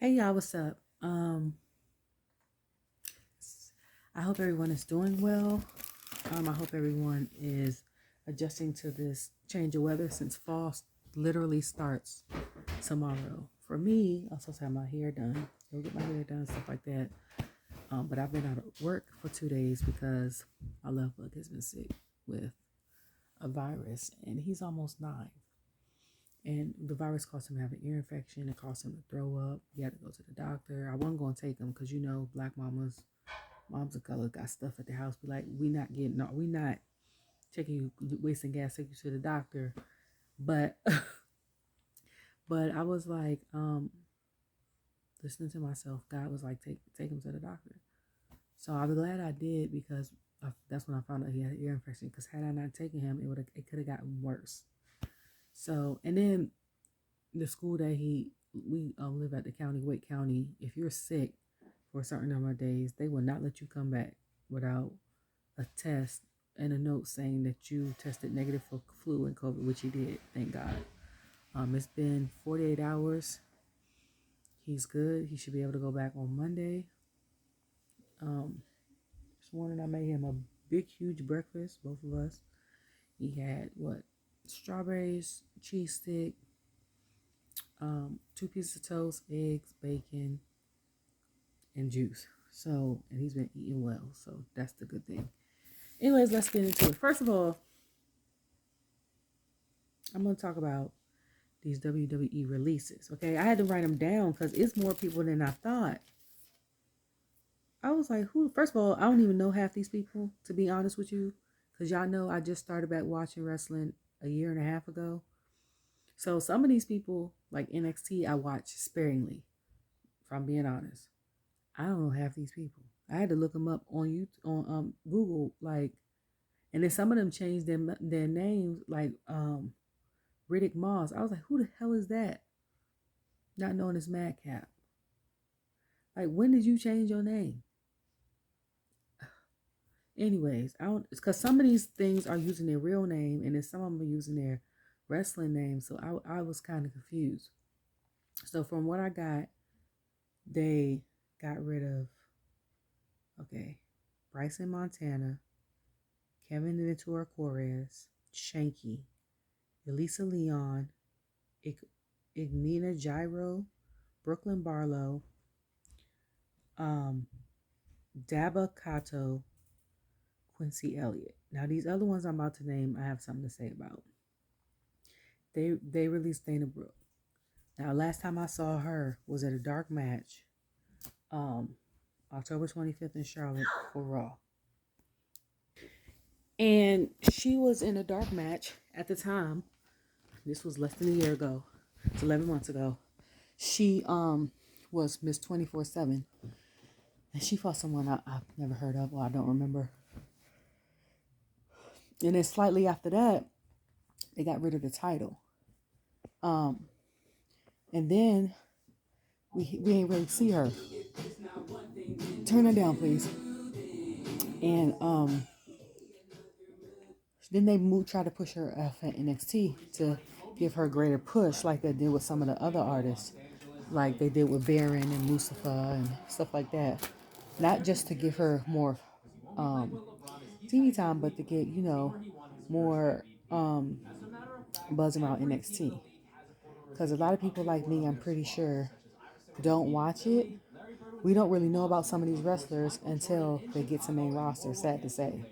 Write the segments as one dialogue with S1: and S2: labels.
S1: Hey y'all, what's up? I hope everyone is doing well. I hope everyone is adjusting to this change of weather since fall literally starts tomorrow. For me, I'm supposed to have my hair done. Go get my hair done, stuff like that. But I've been out of work for 2 days because my loved one has been sick with a virus, and he's almost 9. And the virus caused him to have an ear infection. It caused him to throw up. He had to go to the doctor. I wasn't going to take him because, black moms of color got stuff at the house. Be like, we not taking you, wasting gas, take you to the doctor. But, but I was like, listening to myself. God was like, take him to the doctor. So I'm glad I did because that's when I found out he had an ear infection. Because had I not taken him, it could have gotten worse. So, and then the school that we live at the county, Wake County, if you're sick for a certain number of days, they will not let you come back without a test and a note saying that you tested negative for flu and COVID, which he did, thank God. It's been 48 hours. He's good. He should be able to go back on Monday. This morning I made him a big, huge breakfast, both of us. He had strawberries, cheese stick, 2 pieces of toast, eggs, bacon, and juice. So, and he's been eating well, so that's the good thing. Anyways, let's get into it. First of all, I'm going to talk about these WWE releases. Okay, I had to write them down because it's more people than I thought. I was like, who? First of all, I don't even know half these people, to be honest with you, because y'all know I just started back watching wrestling a year and a half ago. So some of these people, like NXT, I watch sparingly, if I'm being honest. I don't know half these people. I had to look them up on YouTube, on Google, like, and then some of them changed their names, like Riddick Moss. I was like, who the hell is that? Not knowing it's Madcap. Like, when did you change your name? Anyways, it's because some of these things are using their real name, and then some of them are using their wrestling name. So I was kind of confused. So from what I got, they got rid of, Bryson Montana, Kevin Ventura Torres, Shanky, Elisa Leon, Ignina Gyro, Brooklyn Barlow, Daba Kato, Quincy Elliott. Now these other ones I'm about to name, I have something to say about. They released Dana Brooke. Now last time I saw her was at a dark match, October 25th in Charlotte for Raw. And she was in a dark match at the time. This was less than a year ago. It's 11 months ago. She was Miss 24/7. And she fought someone I've never heard of, or I don't remember. And then slightly after that, they got rid of the title. And then we ain't really see her. Turn it down, please. And then they try to push her off at NXT to give her a greater push, like they did with some of the other artists, like they did with Baron and Mustafa and stuff like that. Not just to give her more TV time, but to get, more buzz around NXT. Because a lot of people like me, I'm pretty sure, don't watch it. We don't really know about some of these wrestlers until they get to main roster, sad to say.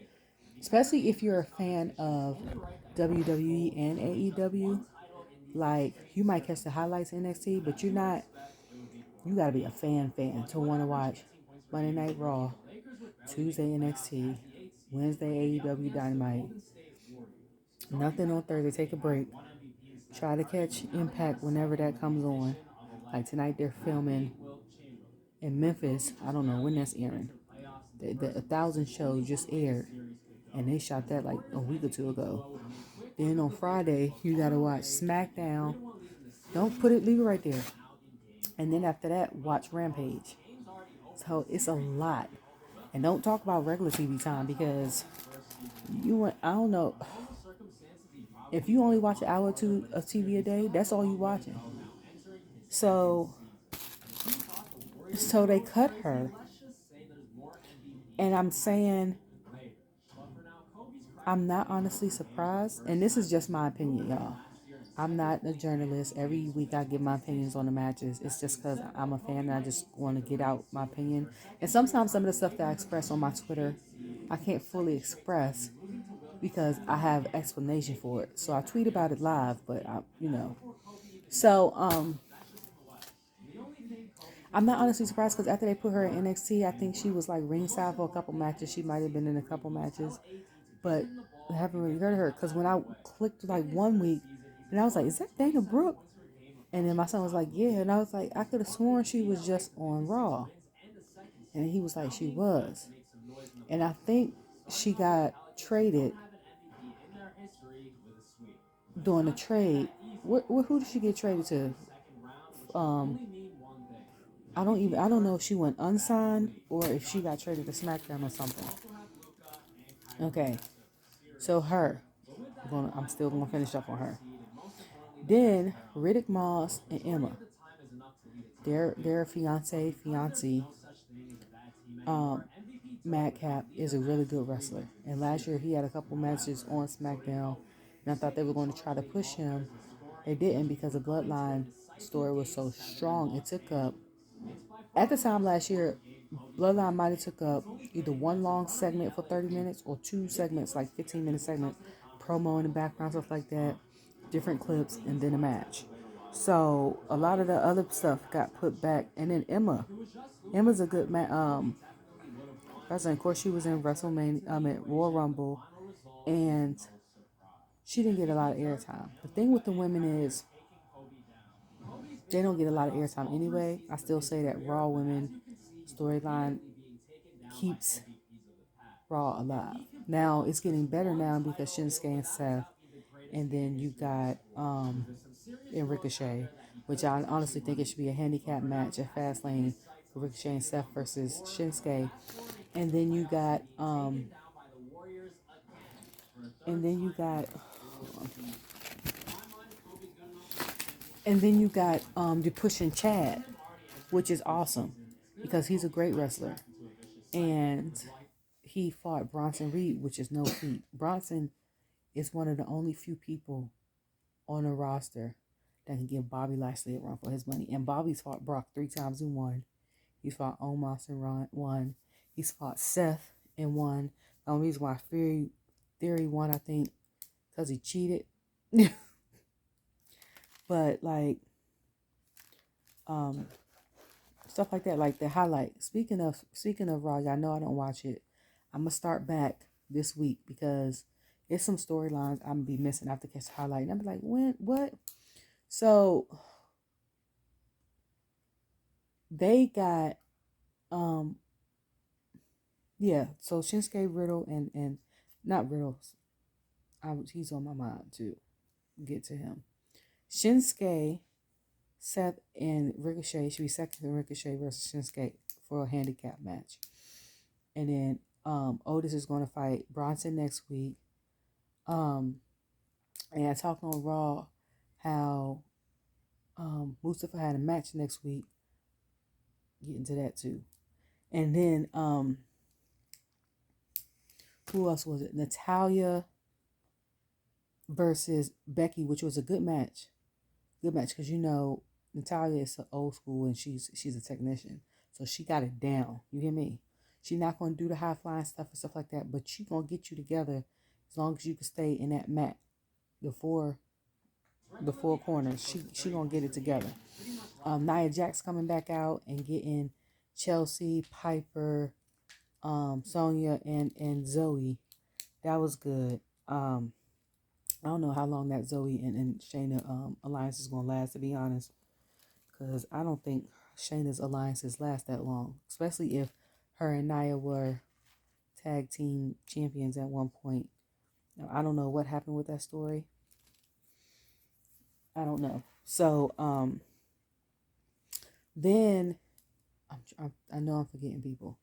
S1: Especially if you're a fan of WWE and AEW. Like, you might catch the highlights in NXT, but you're not, you gotta be a fan to want to watch Monday Night Raw, Tuesday NXT, Wednesday AEW Dynamite. Nothing on Thursday, take a break. Try to catch Impact whenever that comes on. Like tonight they're filming in Memphis. I don't know when that's airing. The 1,000 show just aired, and they shot that like a week or two ago. Then on Friday, you gotta watch Smackdown. Leave it right there. And then after that, watch Rampage. So it's a lot. And don't talk about regular TV time because I don't know. If you only watch an hour or two of TV a day, that's all you watching. So So they cut her. And I'm saying, I'm not honestly surprised. And this is just my opinion, y'all. I'm not a journalist. Every week I give my opinions on the matches. It's just because I'm a fan and I just want to get out my opinion. And sometimes some of the stuff that I express on my Twitter, I can't fully express because I have explanation for it. So I tweet about it live, but So I'm not honestly surprised because after they put her in NXT, I think she was like ringside for a couple matches. She might have been in a couple matches, but I haven't really heard of her because when I clicked like one week, and I was like, "Is that Dana Brooke?" And then my son was like, "Yeah," and I was like, "I could have sworn she was just on Raw," and he was like, "She was," and I think she got traded during the trade. Who did she get traded to? Um, I don't know if she went unsigned or if she got traded to SmackDown or something. Okay, so I'm still gonna finish up on her. Then Riddick Moss and Emma, their fiance, Madcap is a really good wrestler. And last year he had a couple matches on SmackDown, and I thought they were going to try to push him. They didn't because the Bloodline story was so strong. It took up at the time last year. Bloodline might have took up either one long segment for 30 minutes or two segments, like 15-minute segments, promo in the background, stuff like that, different clips, and then a match. So a lot of the other stuff got put back, and then Emma's a good person. Of course, she was in WrestleMania, at Royal Rumble, and she didn't get a lot of airtime. The thing with the women is they don't get a lot of airtime anyway. I still say that Raw women storyline keeps Raw alive. Now it's getting better now because Shinsuke and Seth, and then you got and Ricochet, which I honestly think it should be a handicap match at Fastlane for Ricochet and Seth versus Shinsuke, and then you got and then you got and then you got the pushing Chad, which is awesome because he's a great wrestler, and he fought Bronson Reed, which is no feat. Bronson is one of the only few people on a roster that can give Bobby Lashley a run for his money. And Bobby's fought Brock 3 times and won. He's fought Omos and won. He's fought Seth and won. The only reason why Theory won, I think, because he cheated. But like stuff like that, like the highlight. Speaking of Raw, y'all know I don't watch it. I'm gonna start back this week because there's some storylines I'm gonna be missing after catch the highlight. And I'm like, when what? So they got yeah, so Shinsuke Riddle and not Riddle. He's on my mind to get to him. Shinsuke, Seth, and Ricochet should be second and Ricochet versus Shinsuke for a handicap match. And then Otis is going to fight Bronson next week. And I talked on Raw how Mustafa had a match next week. Get into that too. And then who else was it? Natalya versus Becky, which was a good match. Good match because Natalya is so old school and she's a technician, so she got it down. You hear me? She's not going to do the high flying stuff and stuff like that, but she gonna get you together as long as you can stay in that mat. The four corners. She gonna get it together. Nia Jax coming back out and getting Chelsea, Piper, Sonya, and Zoe. That was good. I don't know how long that Zoe and Shayna alliance is going to last, to be honest, because I don't think Shayna's alliances last that long, especially if her and Nia were tag team champions at one point. Now, I don't know what happened with that story. I don't know. So then I know I'm forgetting people.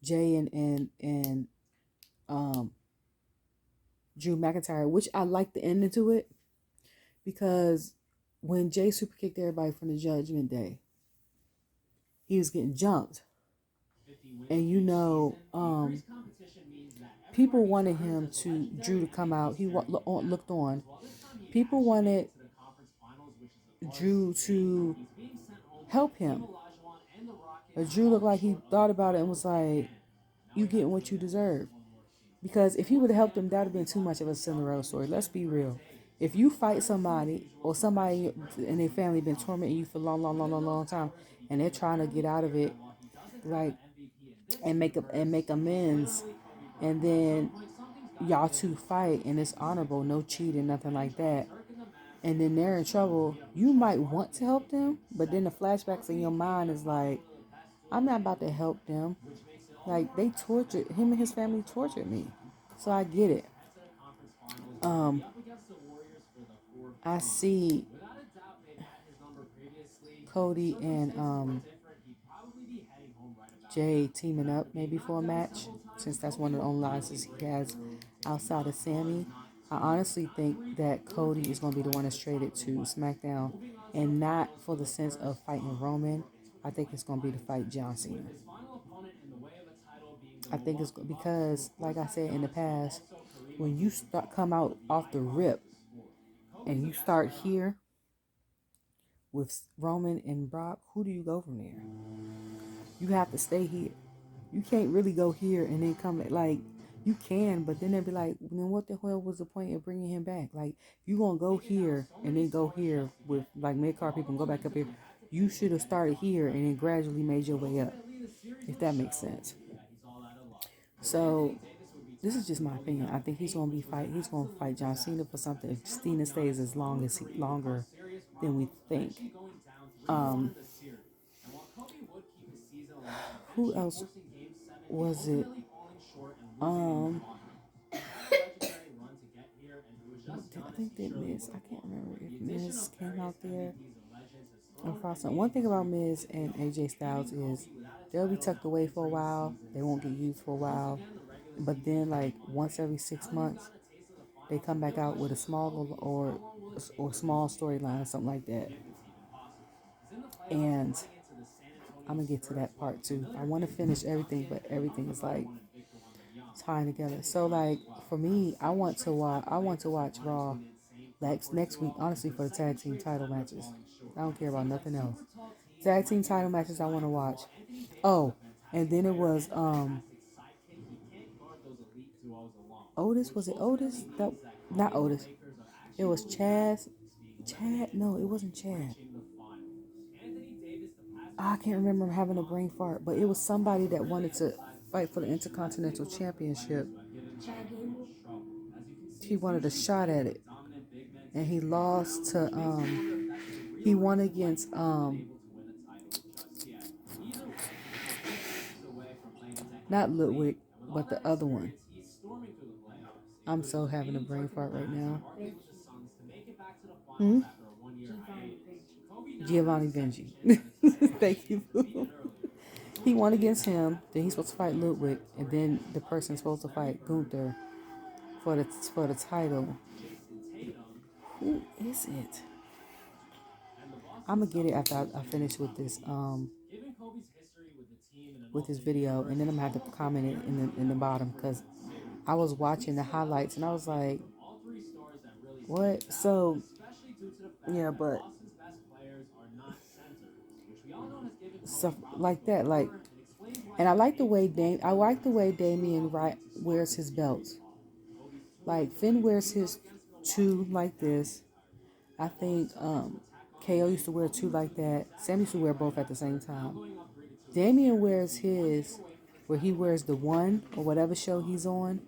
S1: Jay and Drew McIntyre, which I like the ending to it, because when Jay super kicked everybody from the Judgment Day, he was getting jumped. And people wanted Drew to come out. He looked on. People wanted Drew to help him. But Drew looked like he thought about it and was like, you getting what you deserve. Because if he would have helped him, that would have been too much of a Cinderella story. Let's be real. If you fight somebody or somebody in their family been tormenting you for a long time, and they're trying to get out of it, like, and make amends, and then y'all two fight and it's honorable, no cheating, nothing like that, and then they're in trouble, you might want to help them, but then the flashbacks in your mind is like, I'm not about to help them. Like, they tortured him and his family, tortured me. So I get it. I see Cody and Jade teaming up maybe for a match, since that's one of the only alliances he has outside of Sammy. I honestly think that Cody is going to be the one that's traded to SmackDown, and not for the sense of fighting Roman. I think it's going to be to fight John Cena. I think it's because, like I said in the past, when you come out off the rip and you start here with Roman and Brock, who do you go from there? You have to stay here. You can't really go here and then come back. Like, you can, but then they'd be like, then what the hell was the point of bringing him back? Like, you going to go here and then go here with, like, mid-card people and go back up here. You should have started here and then gradually made your way up, if that makes sense. So, this is just my opinion. I think he's going to fight John Cena for something if Cena stays longer than we think. Who else was it? I think that Miz, I can't remember if Miz came out there. One thing about Miz and AJ Styles is they'll be tucked away for a while. They won't get used for a while. But then, like, once every 6 months, they come back out with a small or small storyline or something like that. And I'm going to get to that part too. I want to finish everything, but everything is like tying together. So, like, for me, I want to watch Raw next week, honestly, for the tag team title matches. I don't care about nothing else. Tag team title matches I want to watch. Oh, and then it was Otis. Was it Otis? That, not Otis. It was Chad. No, it wasn't Chad. I can't remember having a brain fart, but it was somebody that wanted to fight for the Intercontinental Championship. He wanted a shot at it, and he lost to he won against not Ludwig, but the other one. I'm so having a brain fart right now. Giovanni Vinci. Thank you. He won against him. Then he's supposed to fight Ludwig, and then the person's supposed to fight Gunther for the title. Who is it? I'm gonna get it after I finish with this video, and then I'm gonna have to comment it in the bottom, because I was watching the highlights and I was like, what? So yeah, but stuff like that, like, and I like the way Damian wears his belts. Like, Finn wears his two like this. I think KO used to wear two like that. Sam used to wear both at the same time. Damian wears his where he wears the one or whatever show he's on.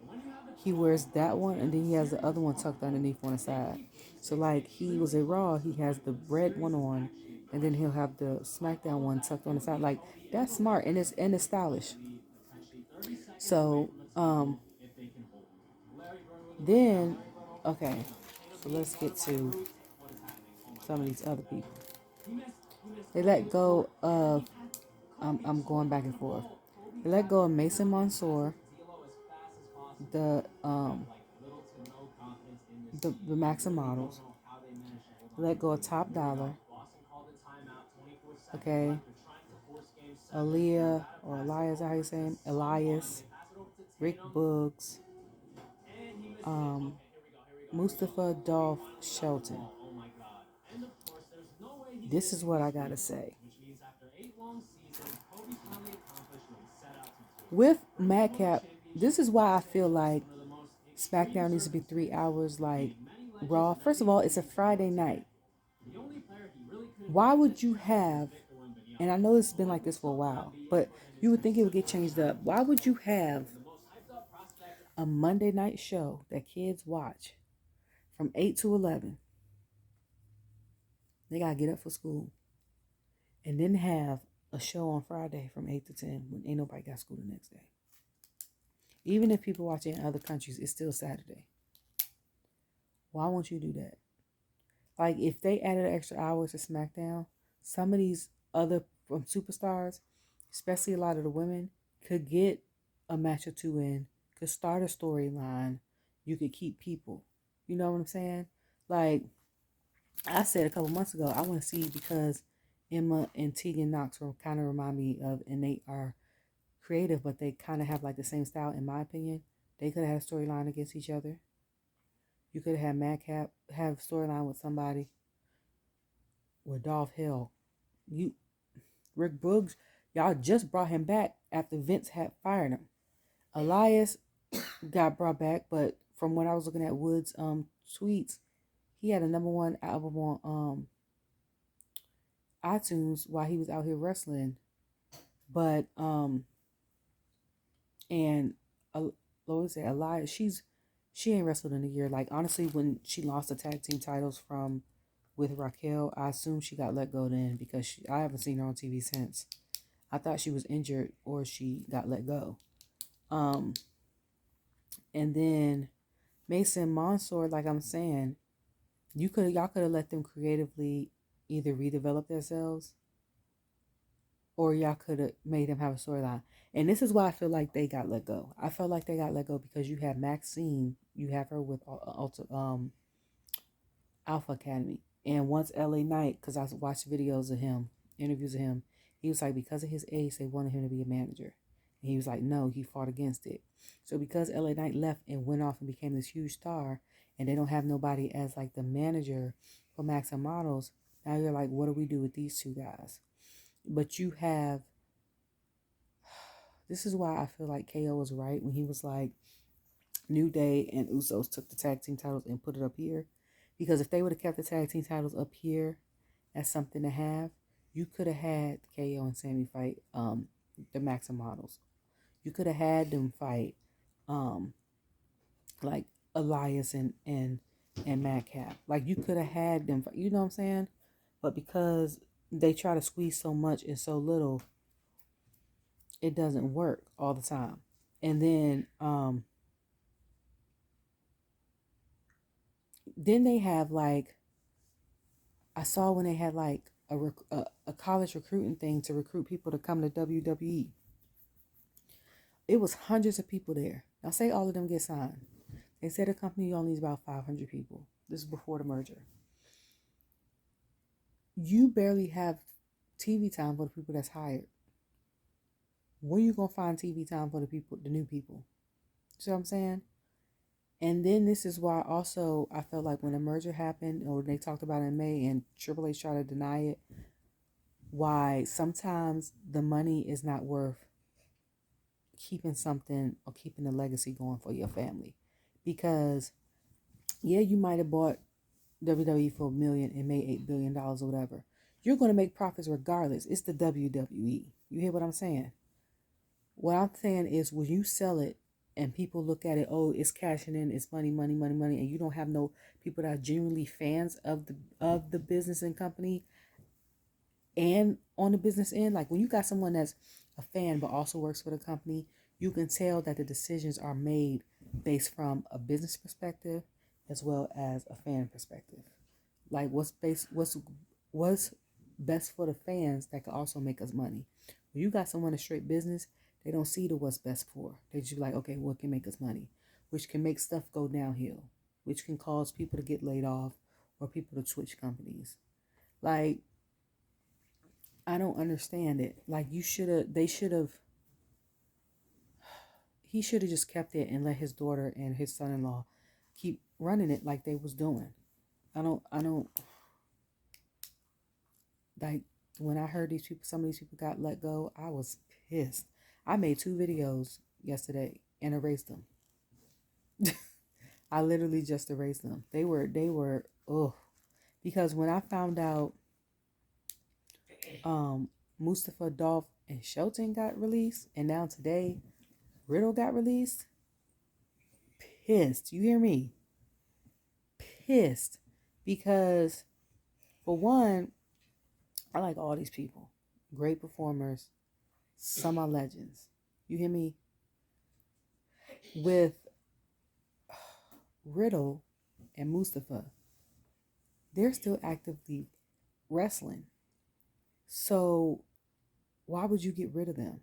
S1: He wears that one, and then he has the other one tucked underneath on the side. So, like, he was at Raw, he has the red one on, and then he'll have the SmackDown one tucked on the side. Like, that's smart, and it's stylish. So, then, okay, so let's get to some of these other people. They let go of, I'm going back and forth. They let go of Mason Mansoor, the Maxim Models. Let go of Top Dollar. Okay. Aaliyah, or Elias, how you say him? Elias, Rick Boogs, Mustafa Dolph Shelton. This is what I gotta say. With Madcap, this is why I feel like SmackDown needs to be 3 hours like Raw. First of all, it's a Friday night. Why would you have, and I know it's been like this for a while, but you would think it would get changed up. Why would you have a Monday night show that kids watch from 8 to 11? They got to get up for school. And then have a show on Friday from 8 to 10 when ain't nobody got school the next day. Even if people watch it in other countries, it's still Saturday. Why won't you do that? Like, if they added an extra hour to SmackDown, some of these other superstars, especially a lot of the women, could get a match or two in, could start a storyline. You could keep people. You know what I'm saying? Like, I said a couple months ago, I want to see, because Emma and Tegan Knox kind of remind me of, and they are creative, but they kind of have like the same style, in my opinion. They could have had a storyline against each other. You could have had Madcap have a storyline with somebody. With Dolph Hill. Rick Boogs, y'all just brought him back after Vince had fired him. Elias got brought back, but from what I was looking at Wood's tweets, he had a #1 album on iTunes while he was out here wrestling. But and Lois said Elias, she ain't wrestled in a year. Like, honestly, when she lost the tag team titles with Raquel, I assume she got let go then, because I haven't seen her on TV since. I thought she was injured or she got let go. And then Mason Mansour, like I'm saying, y'all could have let them creatively either redevelop themselves, or y'all could have made them have a storyline. And this is why I feel like they got let go. I felt like they got let go because you have Maxine, you have her with Alpha Academy. And once LA Knight, because I watched videos of him, interviews of him, he was like, because of his age, they wanted him to be a manager. And he was like, no, he fought against it. So because LA Knight left and went off and became this huge star, and they don't have nobody as like the manager for Max and Models, now you're like, what do we do with these two guys? But you have, this is why I feel like KO was right when he was like, New Day and Usos took the tag team titles and put it up here. Because if they would have kept the tag team titles up here as something to have, you could have had KO and Sammy fight the Max and Models. You could have had them fight like Elias and Madcap. Like, you could have had them fight, you know what I'm saying? But because they try to squeeze so much and so little, it doesn't work all the time. And then they have like, I saw when they had like a college recruiting thing to recruit people to come to WWE. It was hundreds of people there. Now, say all of them get signed. They said the company only needs about 500 people. This is before the merger. You barely have TV time for the people that's hired. Where you gonna find TV time for the new people? See what I'm saying? And then this is why also I felt like when the merger happened, or they talked about it in May and Triple H tried to deny it, why sometimes the money is not worth keeping something or keeping the legacy going for your family. Because, yeah, you might have bought WWE for $1 million and made $8 billion or whatever. You're going to make profits regardless. It's the WWE. You hear what I'm saying? What I'm saying is, when you sell it and people look at it, oh, it's cashing in, it's money, money, money, money, and you don't have no people that are genuinely fans of the business and company and on the business end, like when you got someone that's a fan but also works for the company, you can tell that the decisions are made based from a business perspective as well as a fan perspective. Like, what's best for the fans that can also make us money. When you got someone in straight business, they don't see the what's best for. They just be like, okay, what can make us money? Which can make stuff go downhill, which can cause people to get laid off or people to switch companies. Like, I don't understand it. Like he should have just kept it and let his daughter and his son-in-law keep running it like they was doing. I don't like when I heard some of these people got let go, I was pissed. I made 2 videos yesterday and erased them. I literally just erased them. They were ugh. Because when I found out Mustafa, Dolph, and Shelton got released, and now today Riddle got released, pissed. You hear me? Pissed. Because for one, I like all these people. Great performers. Some are legends. You hear me? With Riddle and Mustafa, they're still actively wrestling. So why would you get rid of them?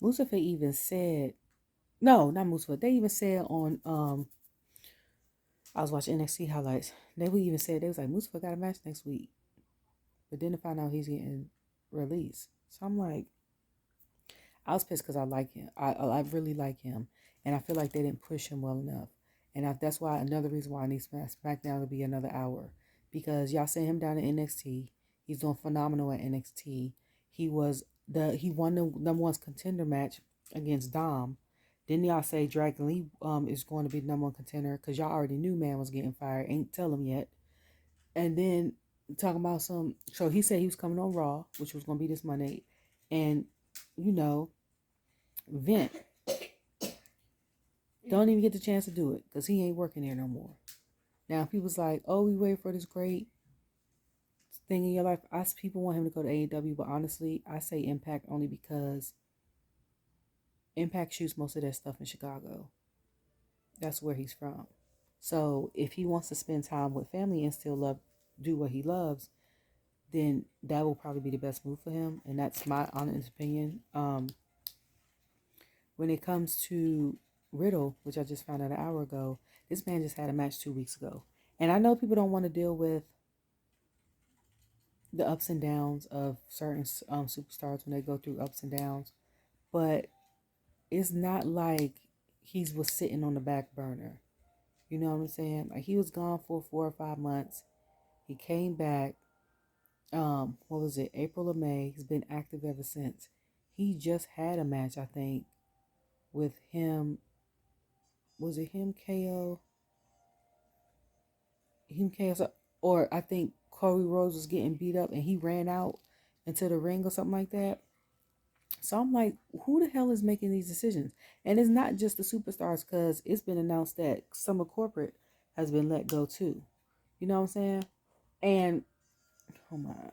S1: Mustafa even said, no, not Mustafa. They even said on I was watching NXT highlights. They would even say, they was like, Mustafa got a match next week. But then to find out he's getting released. So I'm like, I was pissed because I like him. I really like him. And I feel like they didn't push him well enough. And that's why another reason why I need SmackDown to be another hour. Because y'all sent him down to NXT. He's doing phenomenal at NXT. He won the number 1 contender match against Dom. Then y'all say Dragon Lee is going to be the number 1 contender because y'all already knew man was getting fired. Ain't tell him yet. And then talking about so he said he was coming on Raw, which was going to be this Monday. And, Vent don't even get the chance to do it because he ain't working there no more. Now, people's like, oh, we wait for this great thing in your life. People want him to go to AEW, but honestly, I say Impact only because Impact shoots most of their stuff in Chicago. That's where he's from. So if he wants to spend time with family and still do what he loves, then that will probably be the best move for him. And that's my honest opinion. When it comes to Riddle, which I just found out an hour ago, this man just had a match 2 weeks ago. And I know people don't want to deal with the ups and downs of certain superstars when they go through ups and downs. But it's not like he was sitting on the back burner. You know what I'm saying? Like he was gone for 4 or 5 months. He came back. What was it? April or May. He's been active ever since. He just had a match, I think, with him. Was it him, KO? Him, KO, or I think Corey Rhodes was getting beat up and he ran out into the ring or something like that. So I'm like, who the hell is making these decisions? And it's not just the superstars because it's been announced that some of corporate has been let go too. You know what I'm saying? And, oh my God.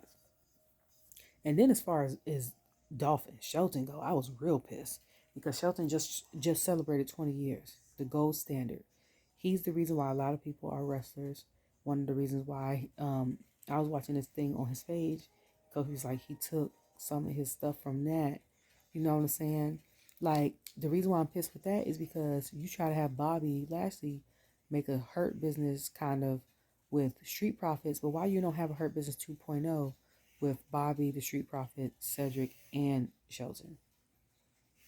S1: And then as far as Dolph and Shelton go, I was real pissed because Shelton just celebrated 20 years, the gold standard. He's the reason why a lot of people are wrestlers. One of the reasons why I was watching this thing on his page because he's like he took some of his stuff from that. You know what I'm saying? Like the reason why I'm pissed with that is because you try to have Bobby Lashley make a Hurt Business kind of with Street Profits, but why you don't have a Hurt Business 2.0 with Bobby, the Street Profit, Cedric, and Shelton?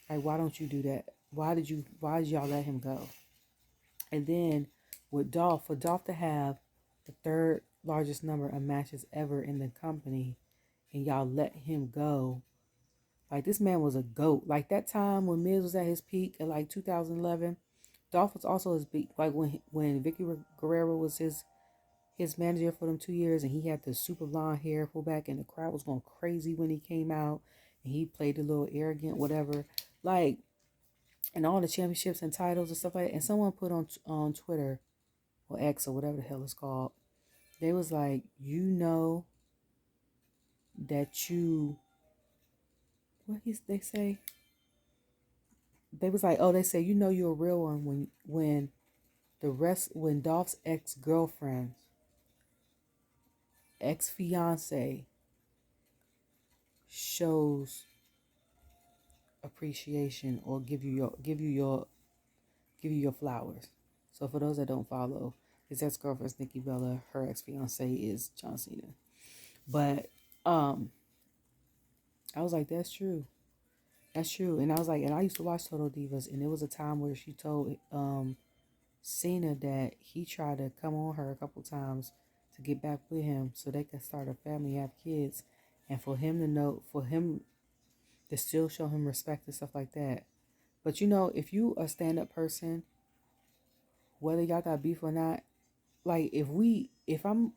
S1: Like, why don't you do that? Why did y'all let him go? And then with Dolph, for Dolph to have the 3rd largest number of matches ever in the company, and y'all let him go. Like, this man was a GOAT. Like, that time when Miz was at his peak in, like, 2011, Dolph was also his peak. Like, when Vicky Guerrero was his manager for them 2 years, and he had the super blonde hair pulled back, and the crowd was going crazy when he came out, and he played a little arrogant, whatever. Like, and all the championships and titles and stuff like that. And someone put on Twitter, or X, or whatever the hell it's called, they was like, that you, they say? They was like, oh, they say, you're a real one when Dolph's ex-girlfriend, ex-fiance shows appreciation or give you your flowers. So for those that don't follow, his ex-girlfriend is Nikki Bella, her ex-fiance is John Cena. But Um, I was like, that's true. That's true. And I was like, and I used to watch Total Divas, and there was a time where she told Cena that he tried to come on her a couple times to get back with him so they could start a family, have kids, and for him to know, for him to still show him respect and stuff like that. But you know, if you a stand up person, whether y'all got beef or not, like if I'm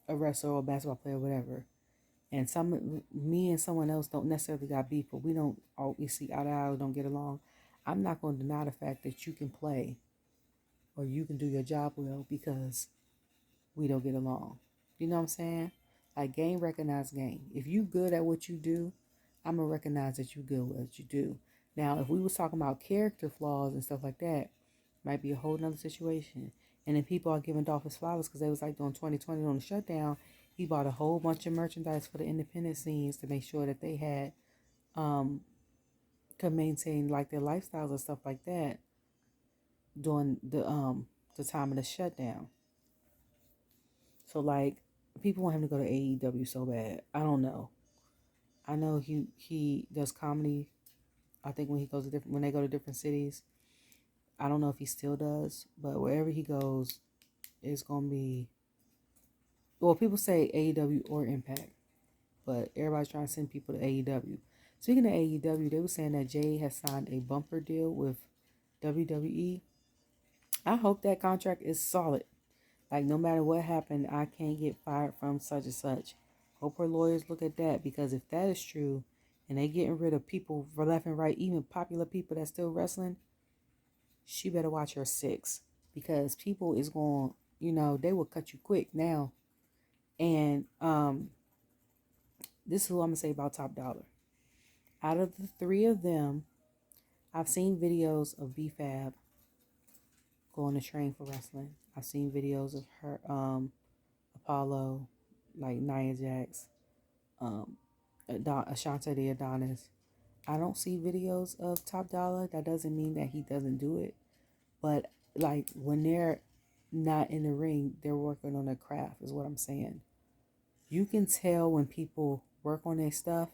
S1: a wrestler or a basketball player or whatever, and me and someone else don't necessarily got beef, but we don't always see eye to eye or don't get along, I'm not going to deny the fact that you can play or you can do your job well because we don't get along. You know what I'm saying? Like game recognize game. If you good at what you do, I'm gonna recognize that you good at what you do. Now, if we was talking about character flaws and stuff like that, might be a whole nother situation. And then people are giving Dolph his flowers because they was like during 2020 on the shutdown, he bought a whole bunch of merchandise for the independent scenes to make sure that they had could maintain like their lifestyles and stuff like that during the time of the shutdown. So like people want him to go to AEW so bad. I don't know. I know he does comedy. I think when he goes to when they go to different cities, I don't know if he still does, but wherever he goes, it's gonna be. Well, people say AEW or Impact, but everybody's trying to send people to AEW. Speaking of AEW, they were saying that Jade has signed a bumper deal with WWE. I hope that contract is solid. Like, no matter what happened, I can't get fired from such and such. Hope her lawyers look at that, because if that is true and they getting rid of people for left and right, even popular people that's still wrestling, she better watch her six, because people is going, they will cut you quick now. And this is what I'm going to say about Top Dollar. Out of the three of them, I've seen videos of B-Fab going to train for wrestling. I've seen videos of her, Apollo, like Nia Jax, Ashante the Adonis. I don't see videos of Top Dollar. That doesn't mean that he doesn't do it. But like when they're not in the ring, they're working on their craft is what I'm saying. You can tell when people work on their stuff,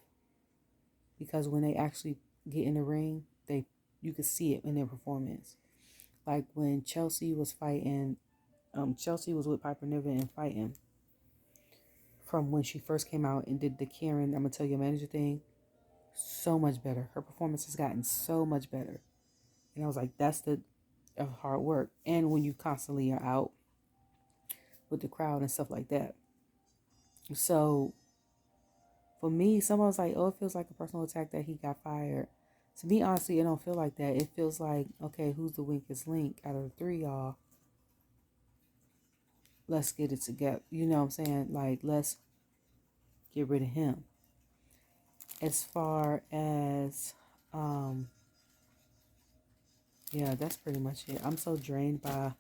S1: because when they actually get in the ring, you can see it in their performance. Like when Chelsea was fighting, Chelsea was with Piper Niven and fighting from when she first came out and did the Karen, I'm gonna tell your manager thing. So much better. Her performance has gotten so much better. And I was like, that's the of hard work. And when you constantly are out with the crowd and stuff like that. So for me, someone was like, oh, it feels like a personal attack that he got fired. To me, honestly, it don't feel like that. It feels like, okay, who's the weakest link out of the three y'all? Let's get it together. You know what I'm saying? Like, let's get rid of him. As far as, yeah, that's pretty much it. I'm so drained by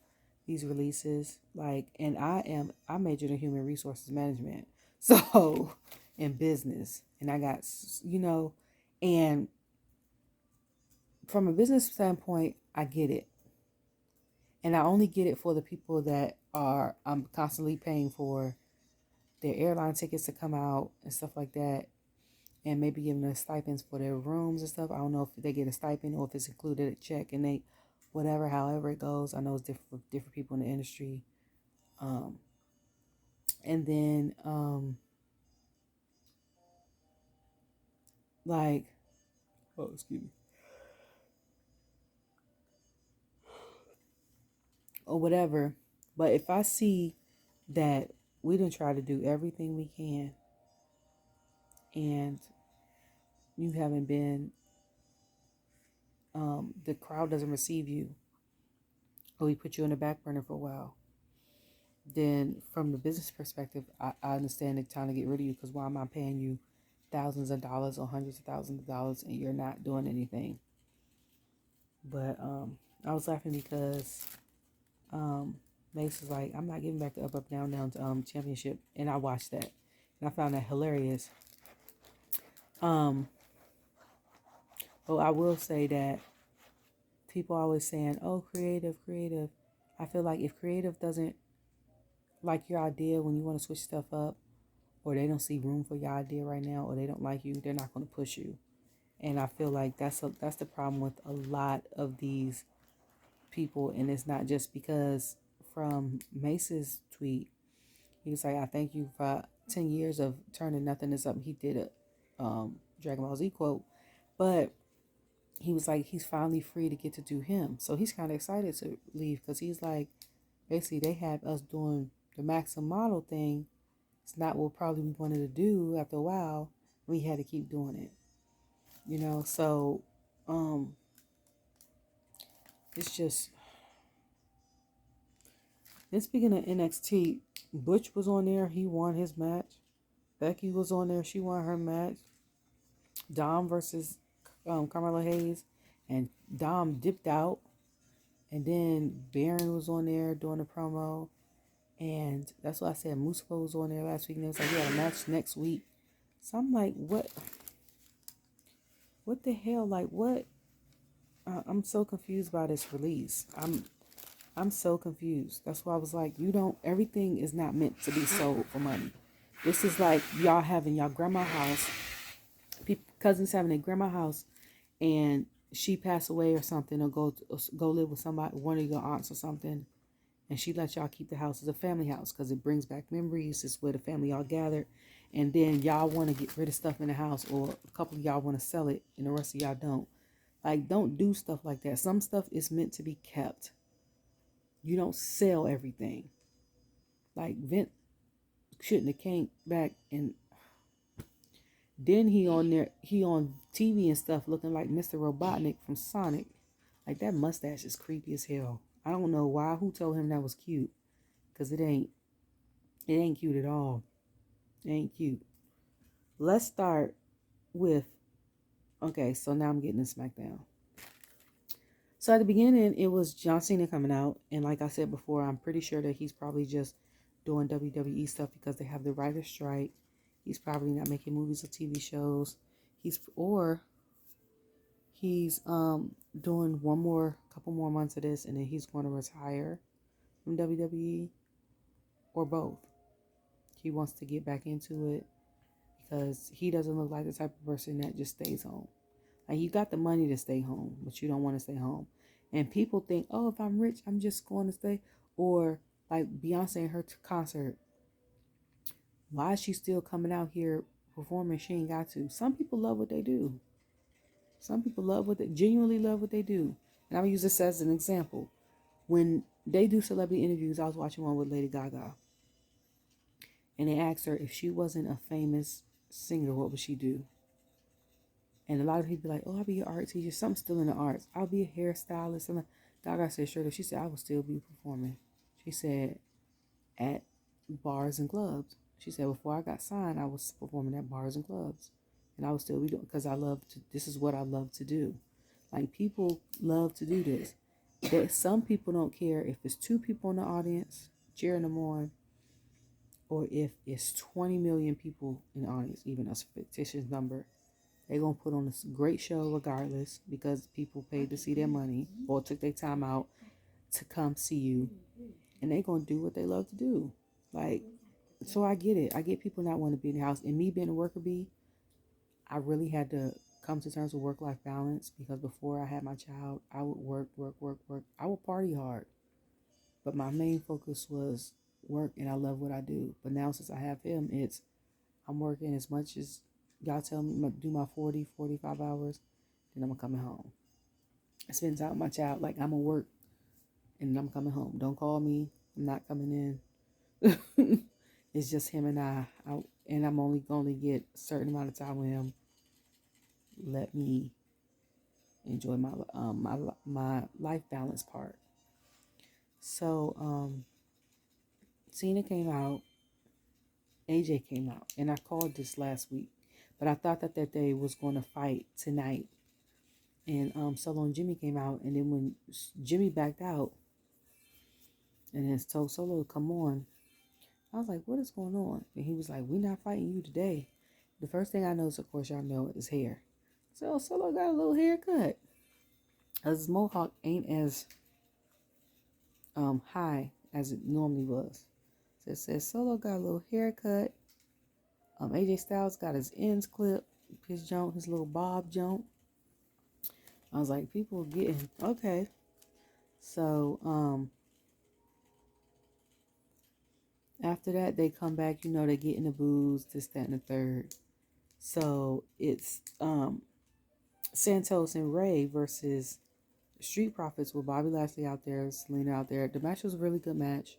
S1: these releases. Like, and I majored in human resources management. So, in business. And I got, and from a business standpoint, I get it. And I only get it for the people that I'm constantly paying for their airline tickets to come out and stuff like that. And maybe giving them stipends for their rooms and stuff. I don't know if they get a stipend or if it's included a check, and they, whatever, however it goes. I know it's different for different people in the industry. And then, like, oh, excuse me, or whatever. But if I see that we didn't try to do everything we can, and you haven't been, the crowd doesn't receive you, or we put you on the back burner for a while, then from the business perspective, I understand it's time to get rid of you, because why am I paying you thousands of dollars or hundreds of thousands of dollars and you're not doing anything? But I was laughing because Mace was like, I'm not giving back the UpUpDownDown championship, and I watched that and I found that hilarious. But I will say that people are always saying, oh, creative. I feel like if creative doesn't like your idea when you want to switch stuff up, or they don't see room for your idea right now, or they don't like you, they're not going to push you. And I feel like that's the problem with a lot of these people. And it's not just because from Mace's tweet, he was like, I thank you for 10 years of turning nothing into something. He did a Dragon Ball Z quote, but he was like, he's finally free to get to do him. So he's kind of excited to leave because he's like, basically, they have us doing the Maxim model thing. It's not what probably we wanted to do after a while. We had to keep doing it, so it's just. And speaking of NXT, Butch was on there. He won his match. Becky was on there. She won her match. Dom versus Carmelo Hayes. And Dom dipped out. And then Baron was on there doing a promo. And that's what I said. Mustafa was on there last week. And it was like, we got a match next week. So I'm like, what? What the hell? Like, what? I'm so confused by this release. I'm so confused. That's why I was like, everything is not meant to be sold for money. This is like y'all having y'all grandma house, cousins having their grandma house, and she passed away or something, or go live with somebody, one of your aunts or something, and she let y'all keep the house as a family house because it brings back memories. It's where the family all gathered, and then y'all want to get rid of stuff in the house, or a couple of y'all want to sell it, and the rest of y'all don't. Like, don't do stuff like that. Some stuff is meant to be kept. You don't sell everything. Like, Vince shouldn't have came back, and then he on TV and stuff looking like Mr. Robotnik from Sonic. Like, that mustache is creepy as hell. I don't know why. Who told him that was cute? Because it ain't cute at all. It ain't cute. Let's start with, okay, so now I'm getting to SmackDown. So at the beginning, it was John Cena coming out. And like I said before, I'm pretty sure that he's probably just doing WWE stuff because they have the writer's strike. He's probably not making movies or TV shows. He's doing couple more months of this, and then he's going to retire from WWE, or both. He wants to get back into it because he doesn't look like the type of person that just stays home. Like, you got the money to stay home, but you don't want to stay home. And people think, oh, if I'm rich, I'm just going to stay. Or like Beyonce in her concert. Why is she still coming out here performing? She ain't got to. Some people love what they do. Some people genuinely love what they do. And I'm going to use this as an example. When they do celebrity interviews, I was watching one with Lady Gaga. And they asked her if she wasn't a famous singer, what would she do? And a lot of people be like, oh, I'll be an art teacher. Something still in the arts. I'll be a hairstylist. And Gaga said, sure. She said, I will still be performing. She said, at bars and clubs. She said, before I got signed, I was performing at bars and clubs. And I will still be doing, because this is what I love to do. Like, people love to do this. Some people don't care if it's 2 people in the audience cheering them on, or if it's 20 million people in the audience, even a fictitious number. They're going to put on this great show regardless, because people paid to see their money or took their time out to come see you. And they're going to do what they love to do. Like, so I get it. I get people not wanting to be in the house. And me being a worker bee, I really had to come to terms with work-life balance, because before I had my child, I would work. I would party hard. But my main focus was work, and I love what I do. But now since I have him, I'm working as much as y'all tell me to do my 40, 45 hours, then I'm coming home. I spend time with my child. Like, I'm going to work, and I'm coming home. Don't call me. I'm not coming in. It's just him and I. And I'm only going to get a certain amount of time with him. Let me enjoy my life balance part. So, Cena came out. AJ came out. And I called this last week. But I thought that they was going to fight tonight. And Solo and Jimmy came out. And then when Jimmy backed out and then told Solo to come on, I was like, what is going on? And he was like, we're not fighting you today. The first thing I noticed, of course, y'all know, is hair. So Solo got a little haircut. His mohawk ain't as high as it normally was. So it says Solo got a little haircut. AJ Styles got his ends clipped, his jump, his little bob jump. I was like, people are getting okay. So after that they come back, they get in the booze, this, that, and the third. So it's Santos and Ray versus Street Profits with Bobby Lashley out there, Zelina out there. The match was a really good match.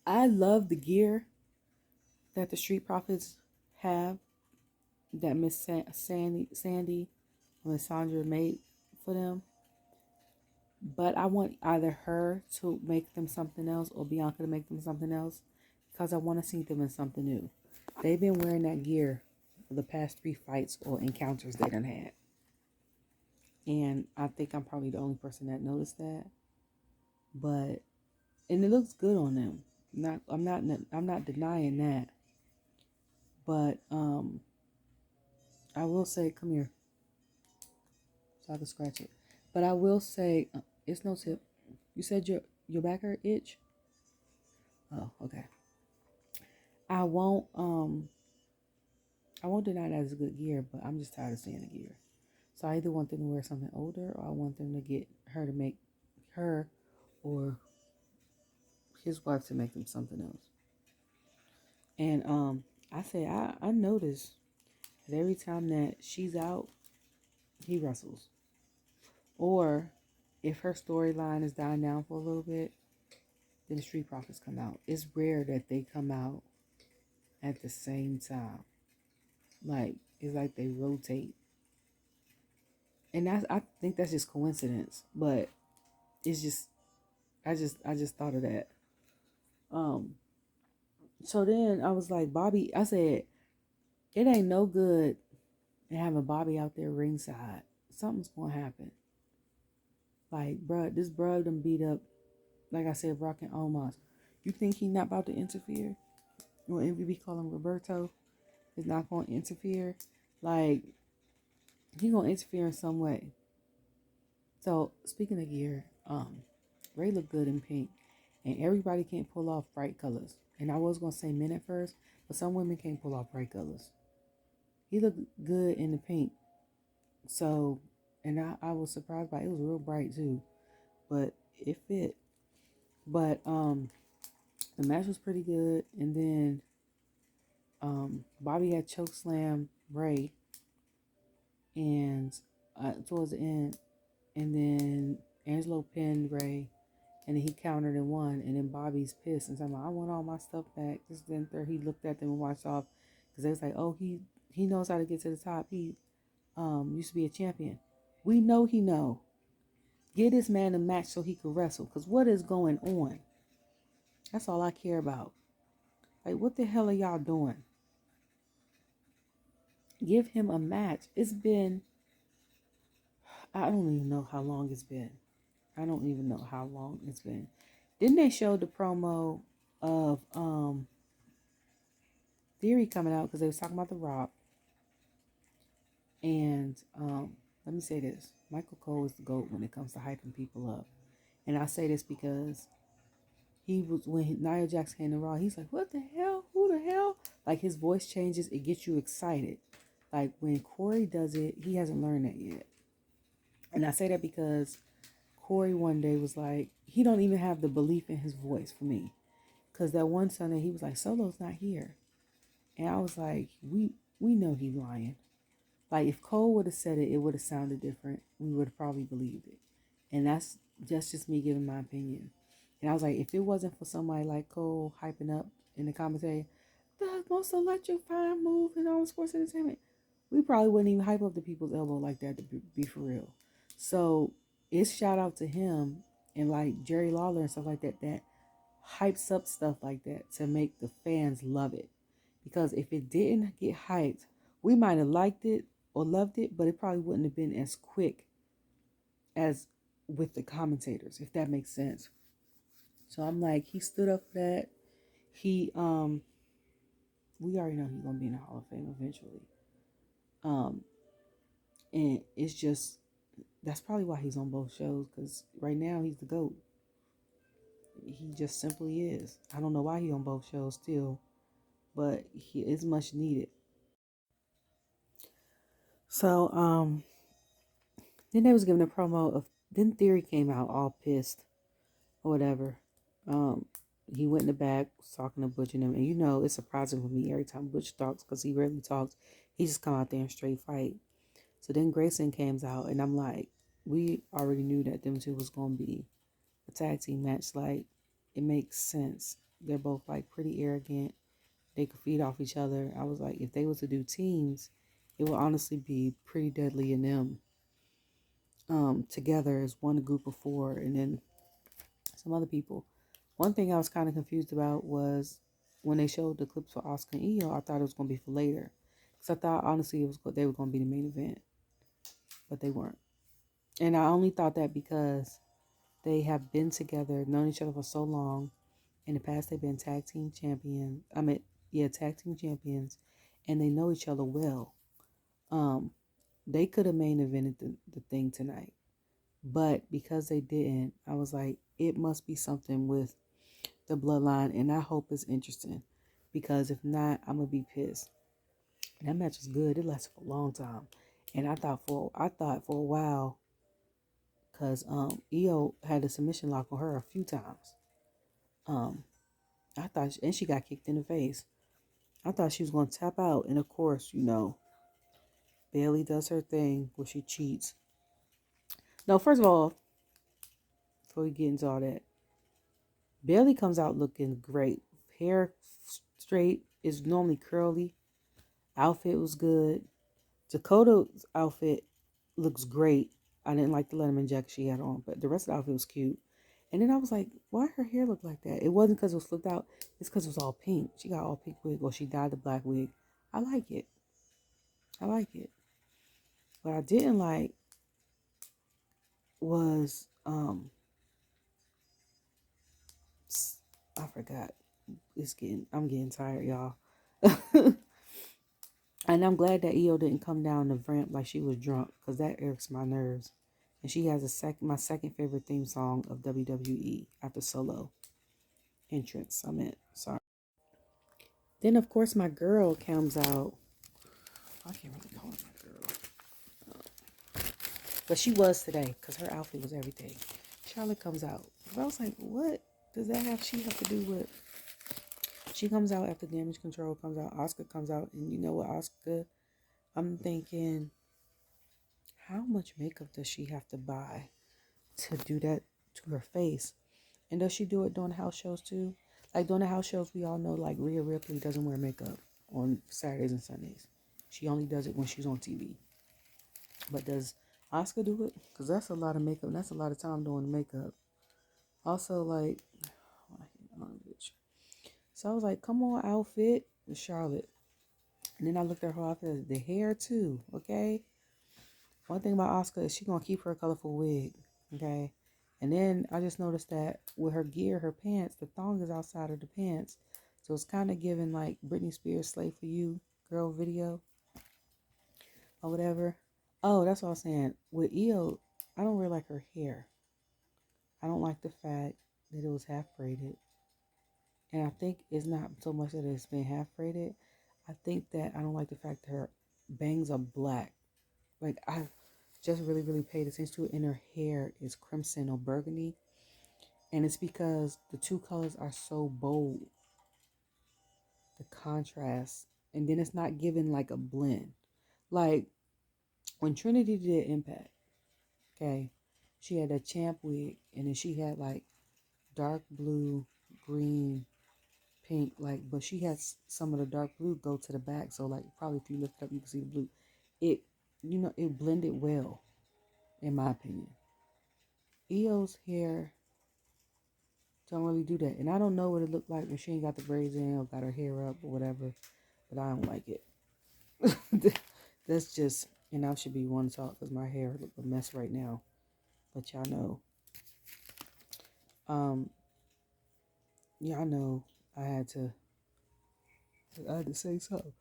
S1: I love the gear that the Street Profits have, that Miss Sandy Miss Sandra made for them. But I want either her to make them something else or Bianca to make them something else, because I want to see them in something new. They've been wearing that gear for the past 3 fights or encounters they done had. And I think I'm probably the only person that noticed that. And it looks good on them. I'm not denying that. But I will say, come here, so I can scratch it. But I will say, it's no tip. You said your back hurt, itch? Oh, okay. I won't deny that it's good gear, but I'm just tired of seeing the gear. So I either want them to wear something older, or I want them to get her to make her or his wife to make them something else. And I say I notice that every time that she's out, he wrestles. Or if her storyline is dying down for a little bit, then the Street Profits come out. It's rare that they come out at the same time. Like, it's like they rotate. And I think that's just coincidence, but it's just I just thought of that. So then I was like, Bobby, I said, it ain't no good having Bobby out there ringside. Something's gonna happen. Like, bruh, this bruh done beat up, like I said, Brock and Omos. You think he not about to interfere? What MVP call him Roberto is not gonna interfere? Like, he gonna interfere in some way. So speaking of gear, Ray looked good in pink, and everybody can't pull off bright colors. And I was gonna say men at first, but some women can't pull off bright colors. He looked good in the pink. So, and I was surprised by it. It was real bright too, but it fit. But the match was pretty good. And then Bobby had chokeslam Ray, and towards the end, and then Angelo pinned Ray, and then he countered and won. And then Bobby's pissed and saying, "I want all my stuff back." This then third, he looked at them and watched off because they was like, "Oh, he knows how to get to the top. He used to be a champion. We know he know. Get this man a match so he can wrestle. Because what is going on? That's all I care about. Like, what the hell are y'all doing? Give him a match. It's been, I don't even know how long it's been. Didn't they show the promo of Theory coming out because they was talking about The Rock? And let me say this. Michael Cole is the GOAT when it comes to hyping people up. And I say this because when Nia Jax came to Raw, he's like, what the hell? Who the hell? Like, his voice changes. It gets you excited. Like, when Corey does it, he hasn't learned that yet. And I say that because Corey one day was like, he don't even have the belief in his voice for me. Because that one Sunday, he was like, Solo's not here. And I was like, we know he's lying. Like, if Cole would have said it, it would have sounded different. We would have probably believed it. And that's just me giving my opinion. And I was like, if it wasn't for somebody like Cole hyping up in the commentary, the most electrifying move in all sports entertainment, we probably wouldn't even hype up the people's elbow like that, to be for real. So it's shout out to him and like Jerry Lawler and stuff like that hypes up stuff like that to make the fans love it. Because if it didn't get hyped, we might have liked it or loved it, but it probably wouldn't have been as quick as with the commentators, if that makes sense. So I'm like, he stood up for that. We already know he's gonna be in the Hall of Fame eventually. And it's just, that's probably why he's on both shows, because right now he's the GOAT. He just simply is. I don't know why he on both shows still, but he is much needed. So, then they was giving a promo of, then Theory came out all pissed or whatever. Um, he went in the back, was talking to Butch and him. And you know, it's surprising for me every time Butch talks, because he rarely talks. He just come out there and straight fight. So then Grayson comes out, and I'm like, we already knew that them two was going to be a tag team match. Like, it makes sense. They're both like pretty arrogant. They could feed off each other. I was like, if they was to do teams, it would honestly be pretty deadly in them together as one group of four, and then some other people. One thing I was kind of confused about was when they showed the clips for Asuka and Io, I thought it was going to be for later. Because I thought, honestly, they were going to be the main event. But they weren't. And I only thought that because they have been together, known each other for so long. In the past, they've been tag team champions. Tag team champions. And they know each other well. They could have main evented the thing tonight. But because they didn't, I was like, it must be something with the bloodline, and I hope it's interesting, because if not, I'm gonna be pissed. That match was good. It lasted for a long time, and I thought for a while, because Io had a submission lock on her a few times. I thought, and she got kicked in the face. I thought she was gonna tap out, and of course, you know, Bayley does her thing where she cheats. No, first of all, before we get into all that, Bayley comes out looking great. Hair straight, is normally curly. Outfit was good. Dakota's outfit looks great. I didn't like the Letterman jacket she had on, but the rest of the outfit was cute. And then I was like, why her hair look like that? It wasn't because it was flipped out. It's because it was all pink. She got all pink wig, or she dyed the black wig. I like it. I like it. What I didn't like was, I forgot. I'm getting tired, y'all. And I'm glad that Io didn't come down the ramp like she was drunk, because that irks my nerves. And she has my second favorite theme song of WWE after Solo entrance. Sorry. Then, of course, my girl comes out. I can't really call her my girl. But she was today, because her outfit was everything. Charlotte comes out. But I was like, what does she have to do with? She comes out after Damage Control comes out. Asuka comes out. And you know what, Asuka? I'm thinking, how much makeup does she have to buy to do that to her face? And does she do it during the house shows too? Like during the house shows, we all know like Rhea Ripley doesn't wear makeup on Saturdays and Sundays. She only does it when she's on TV. But does Asuka do it? Because that's a lot of makeup. And that's a lot of time doing makeup. Also, like, so I was like, come on, outfit with Charlotte. And then I looked at her outfit, the hair too, okay? One thing about Asuka is she gonna keep her colorful wig, okay? And then I just noticed that with her gear, her pants, the thong is outside of the pants. So it's kind of giving like Britney Spears' Slave for You girl video or whatever. Oh, that's what I was saying. With Io, I don't really like her hair. I don't like the fact that it was half braided. And I think it's not so much that it's been half braided. I think that I don't like the fact that her bangs are black. Like, I just really, really paid attention to it. And her hair is crimson or burgundy. And it's because the two colors are so bold. The contrast. And then it's not giving like a blend. Like, when Trinity did Impact, okay, she had a champ wig. And then she had like dark blue, green, pink, like, but she has some of the dark blue go to the back. So like, probably if you lift it up, you can see the blue. It blended well, in my opinion. Io's hair don't really do that. And I don't know what it looked like when she ain't got the braids in or got her hair up or whatever, but I don't like it. That's just, and I should be one to talk because my hair look a mess right now. But y'all know. Y'all know I had to say something.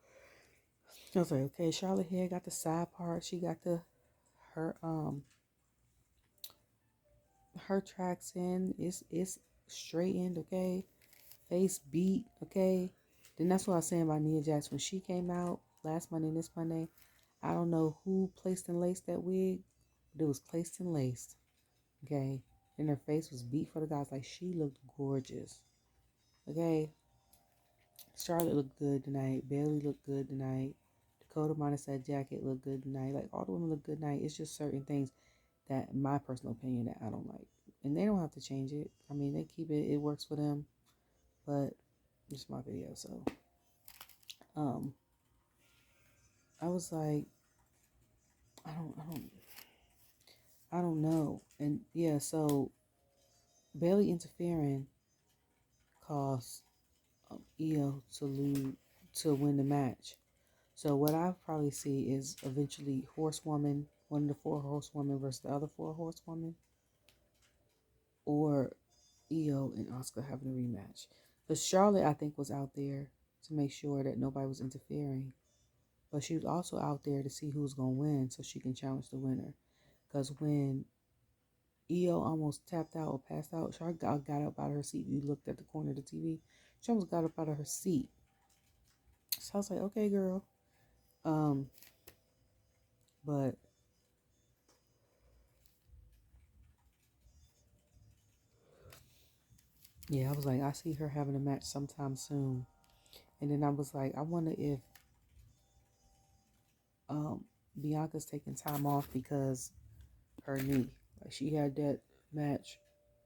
S1: I was like, okay, Charlotte hair got the side part. She got her her tracks in. It's straightened, okay? Face beat, okay? Then that's what I was saying about Nia Jax when she came out last Monday and this Monday. I don't know who placed and laced that wig, but it was placed and laced, okay? And her face was beat for the guys. Like, she looked gorgeous, okay? Charlotte looked good tonight. Bailey looked good tonight. Dakota minus that jacket looked good tonight. Like, all the women look good tonight. It's just certain things that, in my personal opinion, that I don't like. And they don't have to change it. I mean, they keep it. It works for them. But it's my video, so um, I was like, I don't know. And yeah, so Bailey interfering caused Io to win the match. So what I probably see is eventually Horsewoman, one of the four Horsewomen versus the other four Horsewomen, or Io and Asuka having a rematch. Because Charlotte, I think, was out there to make sure that nobody was interfering. But she was also out there to see who's going to win so she can challenge the winner. Because when Io almost tapped out or passed out, Charlotte got up out of her seat. You looked at the corner of the TV. She almost got up out of her seat. So I was like, okay, girl. But yeah, I was like, I see her having a match sometime soon. And then I was like, I wonder if Bianca's taking time off because her knee. Like, she had that match.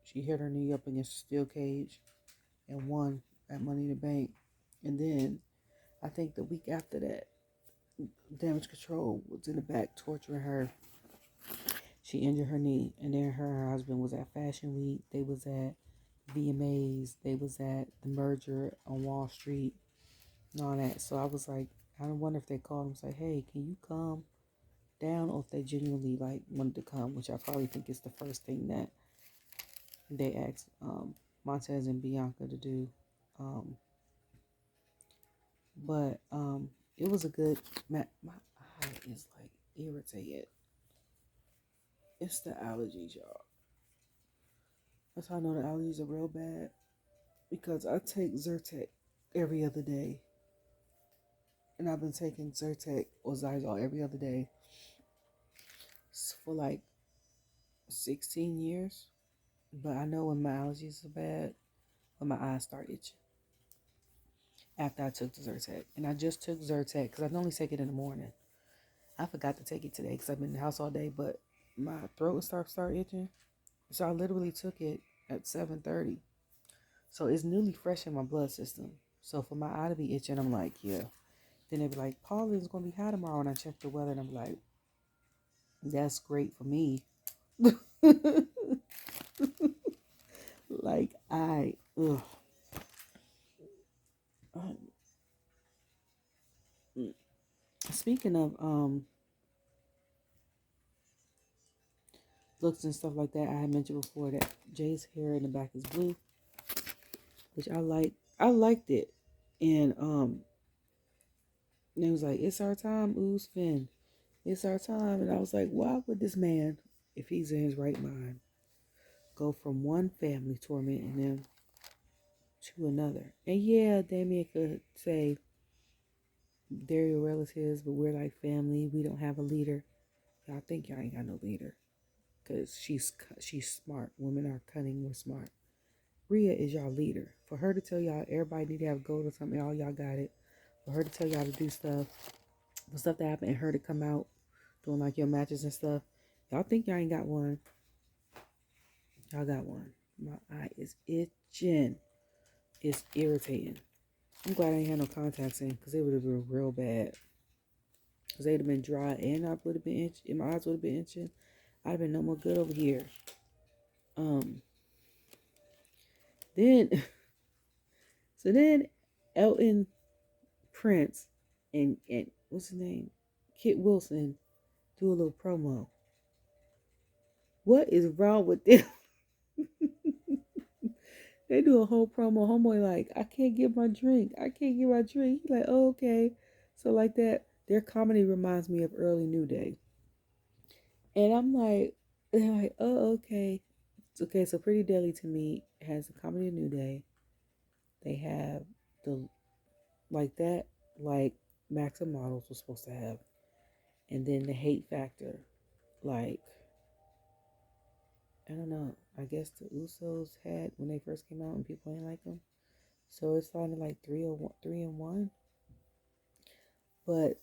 S1: She hit her knee up against a steel cage and won at Money in the Bank. And then I think the week after that, Damage Control was in the back torturing her. She injured her knee, and then her and her husband was at Fashion Week. They was at VMAs. They was at the merger on Wall Street and all that. So I was like, I wonder if they called and say, hey, can you come down, or if they genuinely like wanted to come, which I probably think is the first thing that they asked Montez and Bianca to do. But it was a good match. My eye is like irritated. It's the allergies, y'all. That's how I know the allergies are real bad, because I take Zyrtec every other day. And I've been taking Zyrtec or Zyrtec every other day for like 16 years. But I know when my allergies are bad, when my eyes start itching. After I took the Zyrtec. And I just took Zyrtec because I normally take it in the morning. I forgot to take it today because I've been in the house all day, but my throat start itching. So I literally took it at 7:30. So it's newly fresh in my blood system. So for my eye to be itching, I'm like, yeah. Then they be like, Pollen's going to be high tomorrow. And I check the weather and I'm like, that's great for me. Like, ugh. Speaking of looks and stuff like that, I had mentioned before that Jay's hair in the back is blue, which I like. I liked it, and it was like, it's our time, Ooze Finn. It's our time. And I was like, why would this man, if he's in his right mind, go from one family tormenting him to another? And yeah, Damien could say they're your relatives, but we're like family. We don't have a leader. Y'all think y'all ain't got no leader, because she's smart. Women are cunning. We're smart. Rhea is y'all leader. For her to tell y'all everybody need to have gold or something, all y'all got it. For her to tell y'all to do stuff, for stuff to happen, and her to come out doing like your matches and stuff, y'all think y'all ain't got one. Y'all got one. My eye is itching. It's irritating. I'm glad I ain't had no contacts in, because it would have been real bad. Because they'd have been dry and I would have been itching, and my eyes would have been itching. I'd have been no more good over here. Then so then Elton Prince and what's his name? Kit Wilson do a little promo. What is wrong with them? They do a whole promo. Homeboy like, I can't get my drink. I can't get my drink. He like, oh, okay. So like that, their comedy reminds me of early New Day. And I'm like, they're like, oh, okay. It's okay. So Pretty Deadly to me has the Comedy of New Day. They have the like that, like Max and Models was supposed to have, and then the Hate Factor, like I don't know. I guess the Usos had when they first came out and people ain't like them, so it started like 3-1. But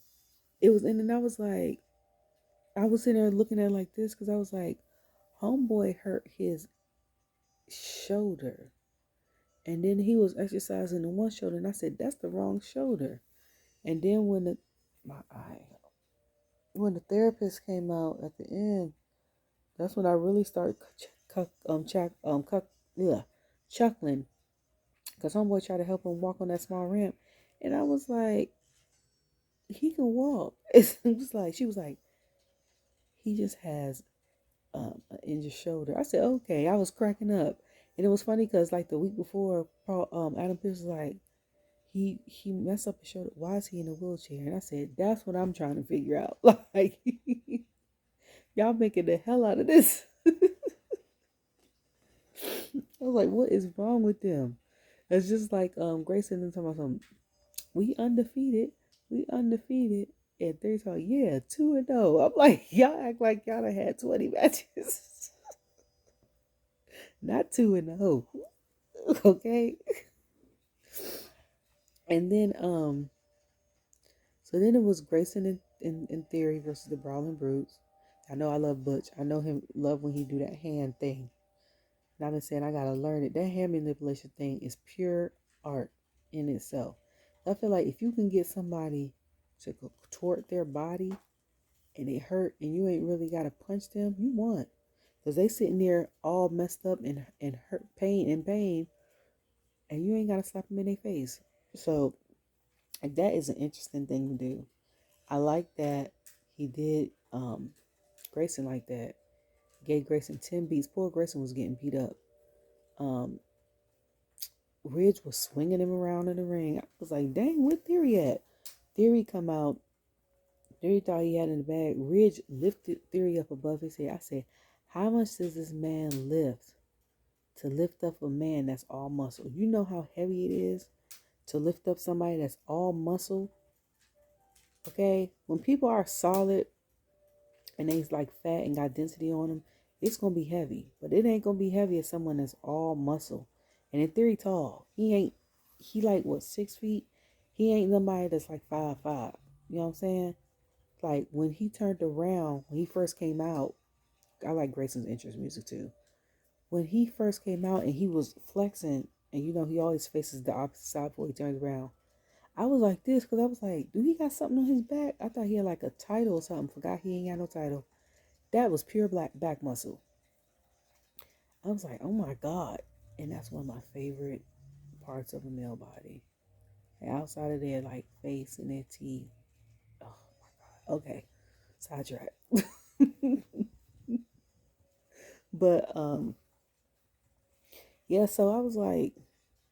S1: it was, and then I was like, I was sitting there looking at it like this because I was like, Homeboy hurt his shoulder. And then he was exercising the one shoulder, and I said, that's the wrong shoulder. And then when the therapist came out at the end, that's when I really started chuckling. Because homeboy tried to help him walk on that small ramp. And I was like, he can walk. It was like, she was like, he just has an injured shoulder. I said, okay. I was cracking up. And it was funny because like the week before, Adam Pearce was like, he messed up his shoulder. Why is he in a wheelchair? And I said, that's what I'm trying to figure out. Like, y'all making the hell out of this. I was like, what is wrong with them? It's just like Grayson and talking about something. We undefeated. And they're talking, yeah, 2-0. I'm like, y'all act like y'all done had 20 matches. Not 2-0. Okay. And then so then it was Grayson in Theory versus the Brawling Brutes. I know I love Butch. I know him love when he do that hand thing. And I've been saying I gotta learn it. That hand manipulation thing is pure art in itself. I feel like if you can get somebody to contort their body and it hurt and you ain't really gotta punch them, you won. Because they sitting there all messed up and hurt pain and you ain't gotta slap them in their face. So that is an interesting thing to do. I like that he did Grayson like that. Gave Grayson 10 beats. Poor Grayson was getting beat up. Ridge was swinging him around in the ring. I was like, dang, where Theory at? Theory come out. Theory thought he had in the bag. Ridge lifted Theory up above his head. I said, how much does this man lift to lift up a man that's all muscle? You know how heavy it is to lift up somebody that's all muscle? Okay? When people are solid and they's like fat and got density on them, it's going to be heavy. But it ain't going to be heavy as someone that's all muscle. And in Theory tall. He like, what, 6 feet? He ain't nobody that's like 5'5". You know what I'm saying? Like, when he turned around, when he first came out, I like Grayson's entrance music too. When he first came out and he was flexing, and you know, he always faces the opposite side before he turns around. I was like this, because I was like, do he got something on his back? I thought he had like a title or something. Forgot he ain't got no title. That was pure black back muscle. I was like, oh my God. And that's one of my favorite parts of a male body. And outside of their like face and their teeth. Oh my God. Okay. Sidetrack. But yeah, so I was like,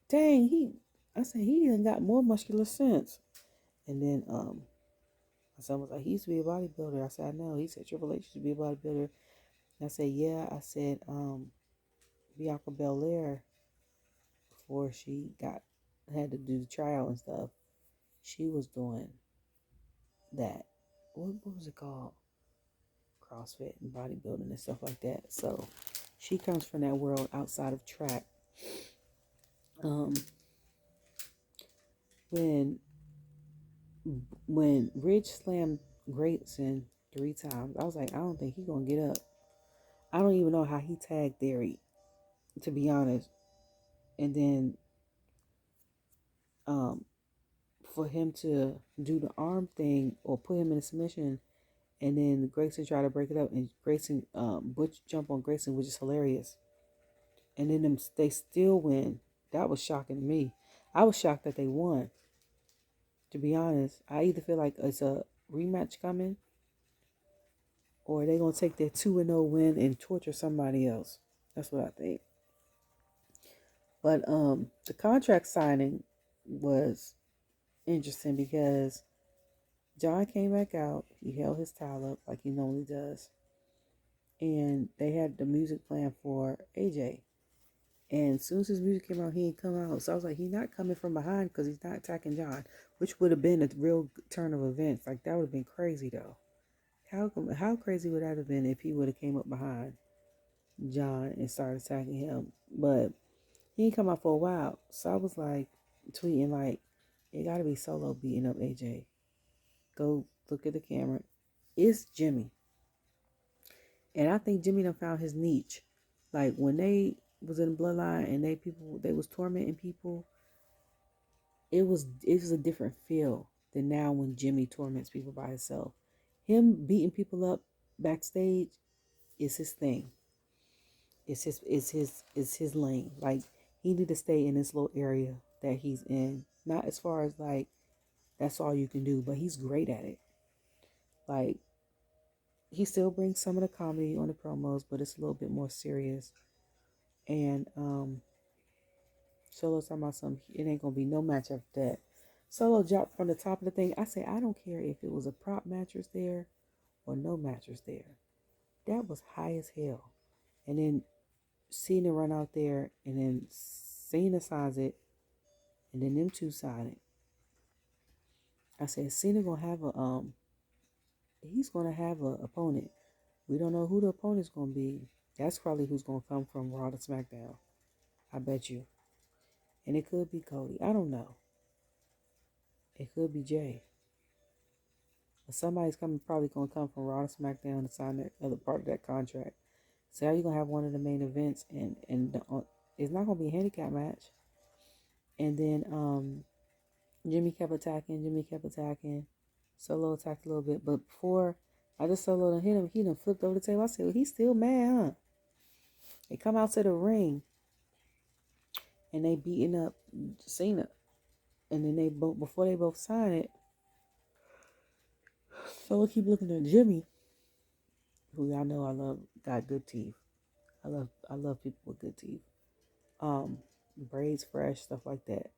S1: dang, I said he even got more muscular sense. And then my son was like, he used to be a bodybuilder. I said, I know. He said Triple H used to be a bodybuilder. And I said, yeah. I said, Bianca Belair, before she had to do the tryout and stuff, she was doing that. What was it called? CrossFit and bodybuilding and stuff like that. So she comes from that world outside of track. When Ridge slammed Grayson 3 times, I was like, I don't think he's gonna get up. I don't even know how he tagged Theory, to be honest. And then for him to do the arm thing or put him in a submission, and then Grayson tried to break it up, and Grayson Butch jump on Grayson, which is hilarious. And then they still win. That was shocking to me. I was shocked that they won. To be honest, I either feel like it's a rematch coming, or they're going to take their 2-0 win and torture somebody else. That's what I think. But the contract signing was interesting because John came back out. He held his towel up like he normally does. And they had the music playing for AJ. And as soon as his music came out, he didn't come out. So I was like, he's not coming from behind because he's not attacking John, which would have been a real turn of events. Like, that would have been crazy, though. How crazy would that have been if he would have came up behind John and started attacking him? But he didn't come out for a while. So I was like, tweeting, like, it got to be Solo beating up AJ. Go look at the camera. It's Jimmy. And I think Jimmy done found his niche. Like, when they was in the Bloodline and they was tormenting people, it was a different feel than now when Jimmy torments people by himself. Him beating people up backstage is his thing. It's his lane. Like, he need to stay in this little area that he's in. Not as far as like that's all you can do, but he's great at it. Like, he still brings some of the comedy on the promos, but it's a little bit more serious. And Solo's talking about something. It ain't gonna be no match after that. Solo dropped from the top of the thing. I say, I don't care if it was a prop mattress there or no mattress there. That was high as hell. And then Cena run out there, and then Cena signs it, and then them two sign it. I said, Cena gonna have he's gonna have a opponent. We don't know who the opponent's gonna be. That's probably who's gonna come from Raw to SmackDown. I bet you. And it could be Cody. I don't know. It could be Jay. But somebody's probably gonna come from Raw to SmackDown to sign that other part of that contract. So how you gonna have one of the main events, and it's not gonna be a handicap match. And then Jimmy kept attacking. Solo attacked a little bit, but before I just Solo hit him, he done flipped over the table. I said, well, he's still mad, huh? They come out to the ring, and they beating up Cena. And then before they both sign it, Solo keep looking at Jimmy, who y'all know I love, got good teeth. I love people with good teeth. Braids fresh, stuff like that.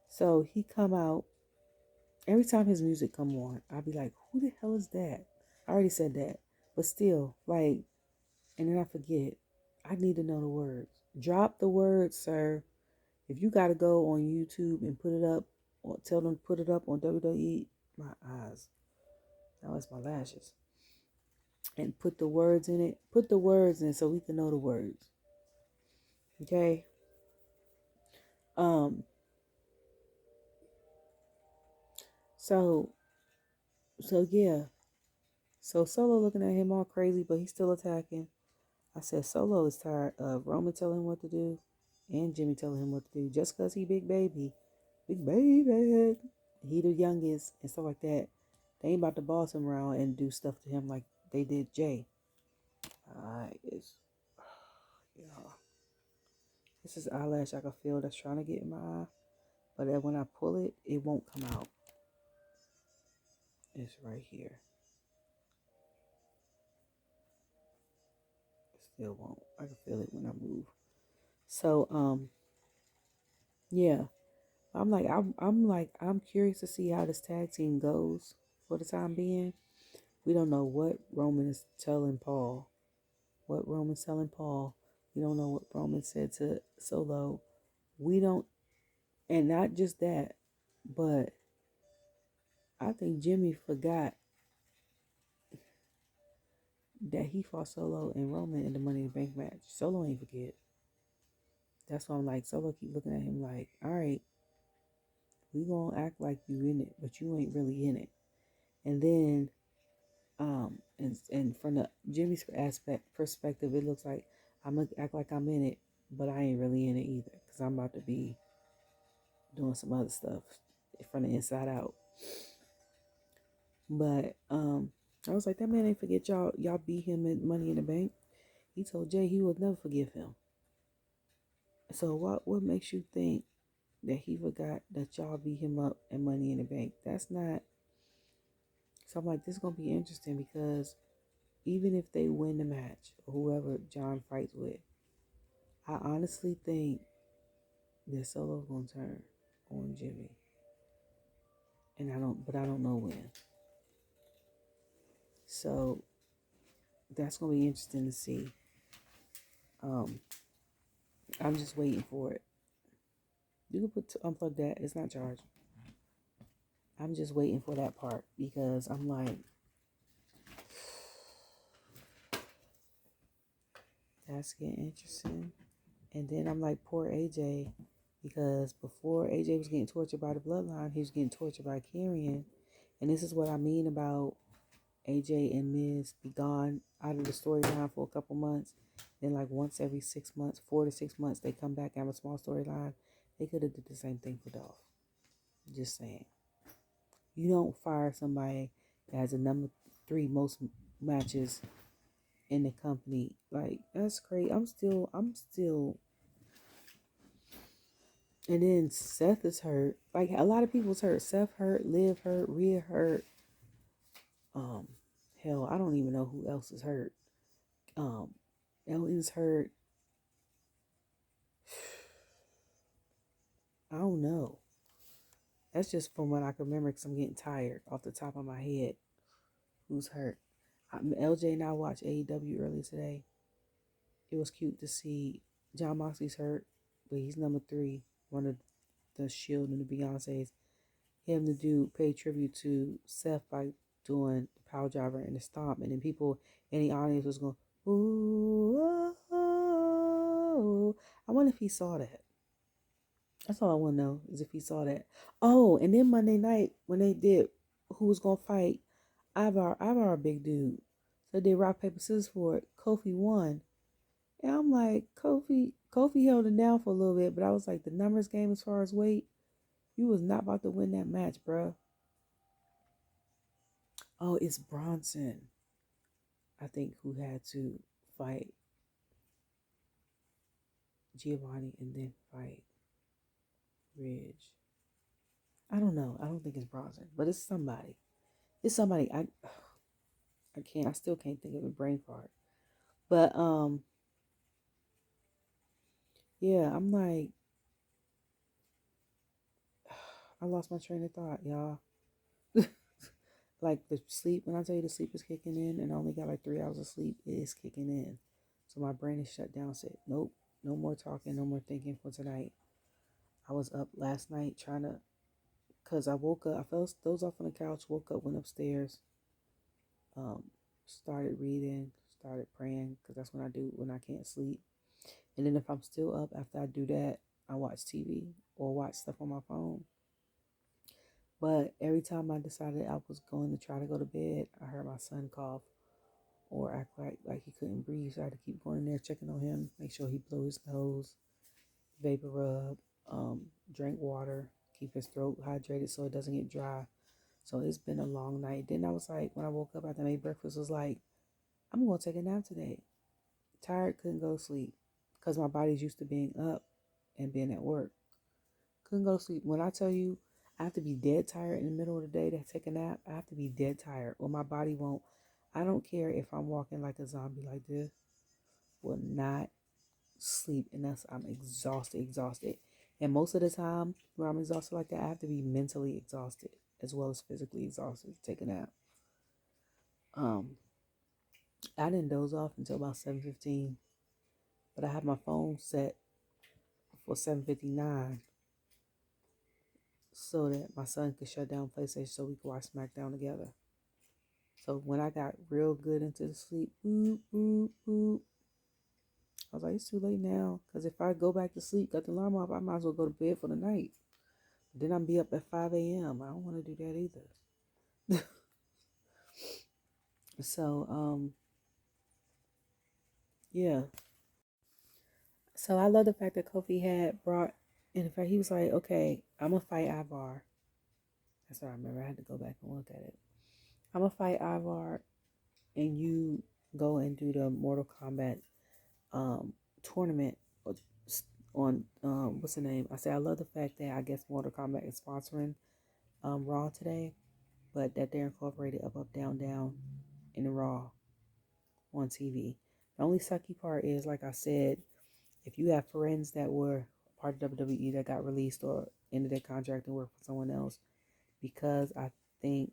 S1: So he come out. Every time his music come on, I'll be like, who the hell is that? I already said that. But still, like, and then I forget. I need to know the words. Drop the words, sir. If you got to go on YouTube and put it up, or tell them to put it up on WWE, my eyes. Now it's my lashes. And put the words in it. Put the words in so we can know the words. Okay? So yeah. So Solo looking at him all crazy, but he's still attacking. I said Solo is tired of Roman telling him what to do and Jimmy telling him what to do. Just because he big baby. He the youngest and stuff like that. They ain't about to boss him around and do stuff to him like they did Jay. Yeah. This is eyelash I can feel that's trying to get in my eye. But when I pull it, it won't come out. It's right here. It still won't. I can feel it when I move. So, yeah. I'm curious to see how this tag team goes for the time being. We don't know what Roman is telling Paul. We don't know what Roman said to Solo. We don't, and not just that, but I think Jimmy forgot that he fought Solo and Roman in the Money in the Bank match. Solo ain't forget. That's why I'm like, Solo keep looking at him like, all right, we gonna act like you in it, but you ain't really in it. And then, and from the Jimmy's perspective, it looks like I'm gonna act like I'm in it, but I ain't really in it either, because I'm about to be doing some other stuff from the inside out. But I was like, that man ain't forget y'all beat him at Money in the Bank. He told Jay he would never forgive him. So what makes you think that he forgot that y'all beat him up at Money in the Bank? That's not. So I'm like, this is gonna be interesting, because even if they win the match, or whoever John fights with, I honestly think that Solo's gonna turn on Jimmy. And I don't know when. So that's gonna be interesting to see. I'm just waiting for it. You can unplug that. It's not charged. I'm just waiting for that part because I'm like, that's getting interesting. And then I'm like, poor AJ, because before AJ was getting tortured by the Bloodline, he was getting tortured by Karrion. And this is what I mean about AJ and Miz be gone out of the storyline for a couple months. Then like once every 6 months, 4 to 6 months, they come back and have a small storyline. They could have did the same thing for Dolph. Just saying. You don't fire somebody that has the number 3 most matches in the company. Like, that's great. I'm still. And then Seth is hurt. Like, a lot of people's hurt. Seth hurt, Liv hurt, Rhea hurt. Hell, I don't even know who else is hurt. Elton's hurt. I don't know. That's just from what I can remember because I'm getting tired off the top of my head. Who's hurt? LJ and I watched AEW earlier today. It was cute to see John Moxley's hurt, but he's number 3, one of the Shield and the Beyonces. Him to do pay tribute to Seth by doing the power driver and the stomp, and then people in the audience was going, ooh, oh, oh. I wonder if he saw that. That's all I want to know is if he saw that. Oh, and then Monday night when they did who was gonna fight Ivar, a big dude. So they rock paper scissors for it. Kofi won, and I'm like, Kofi held it down for a little bit, but I was like, the numbers game as far as weight, you was not about to win that match, bruh. Oh, it's Bronson, I think, who had to fight Giovanni and then fight Ridge. I don't know. I don't think it's Bronson, but it's somebody. It's somebody. I still can't think of a brain fart. But yeah, I'm like, I lost my train of thought, y'all. Like the sleep, when I tell you the sleep is kicking in and I only got like 3 hours of sleep, it is kicking in. So my brain is shut down. Said, nope, no more talking, no more thinking for tonight. I was up last night trying to, because I woke up, I fell dozed off on the couch, woke up, went upstairs, started reading, started praying, because that's when I do when I can't sleep. And then if I'm still up after I do that, I watch TV or watch stuff on my phone. But every time I decided I was going to try to go to bed, I heard my son cough or act like he couldn't breathe. So I had to keep going in there checking on him, make sure he blew his nose, vapor rub, drink water, keep his throat hydrated so it doesn't get dry. So it's been a long night. Then I was like, when I woke up after I made breakfast, was like, I'm going to take a nap today. Tired, couldn't go to sleep because my body's used to being up and being at work. Couldn't go to sleep. When I tell you I have to be dead tired in the middle of the day to take a nap, I have to be dead tired or my body won't. I don't care if I'm walking like a zombie like this, will not sleep unless I'm exhausted. And most of the time when I'm exhausted like that, I have to be mentally exhausted as well as physically exhausted to take a nap. I didn't doze off until about 7:15, but I had my phone set for 7:59 so that my son could shut down PlayStation so we could watch Smackdown together. So when I got real good into the sleep, boop, boop, boop, I was like, it's too late now. Because if I go back to sleep, cut the alarm off, I might as well go to bed for the night. Then I'll be up at 5 a.m. I don't want to do that either. So, yeah. So I love the fact that Kofi had brought, and in fact, he was like, okay, I'm going to fight Ivar. That's what I remember. I had to go back and look at it. I'm going to fight Ivar, and you go and do the Mortal Kombat tournament on, what's the name? I say, I love the fact that I guess Mortal Kombat is sponsoring Raw today, but that they're incorporated Up, Down, Down in the Raw on TV. The only sucky part is, like I said, if you have friends that were part of WWE that got released or ended their contract and worked for someone else, because I think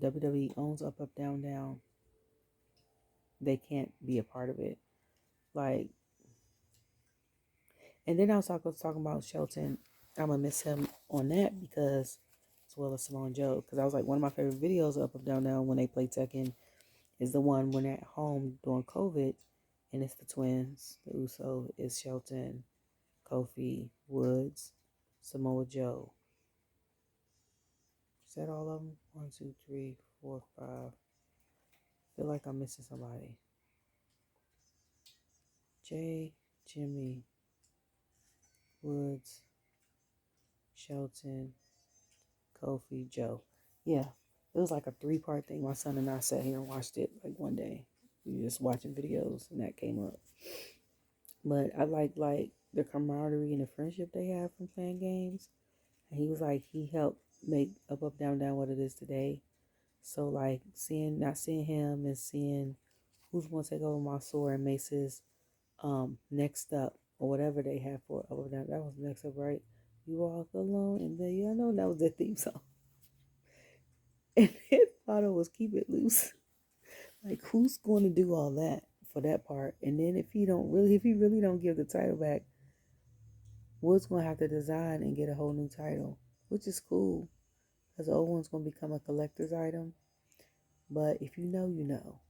S1: WWE owns Up, Down, Down. they can't be a part of it. Like, and then I was talking about Shelton. I'm gonna miss him on that because, as well as Simone Joe, because I was like, one of my favorite videos of Up, Down, Down when they play Tekken is the one when they're at home during COVID, and it's the twins. The Uso is Shelton, Kofi, Woods, Samoa Joe. Is that all of them? 1, 2, 3, 4, 5. I feel like I'm missing somebody. Jay, Jimmy, Woods, Shelton, Kofi, Joe. Yeah, it was like a 3-part thing. My son and I sat here and watched it like one day. We were just watching videos and that came up. But I like the camaraderie and the friendship they have from playing games. And he was like, he helped make Up, Up, Down, Down what it is today. So like not seeing him and seeing who's gonna take over my sword and Mace's next up or whatever they have for Up, Up, Down. That was next up, right? You walk alone and then you know that was the theme song. And his motto was keep it loose. Like who's going to do all that for that part? And then if he really don't give the title back, Wood's going to have to design and get a whole new title, which is cool because the old one's going to become a collector's item. But if you know, you know.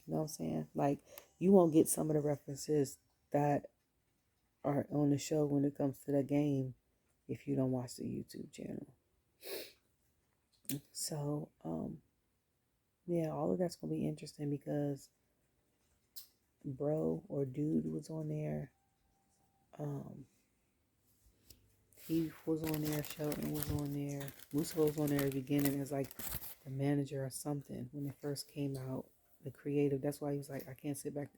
S1: You know what I'm saying? Like you won't get some of the references that are on the show when it comes to the game if you don't watch the YouTube channel. So, yeah, all of that's going to be interesting because bro or dude was on there. He was on there, Shelton was on there, Musa was on there at the beginning as like the manager or something when it first came out. The creative, that's why he was like, I can't sit back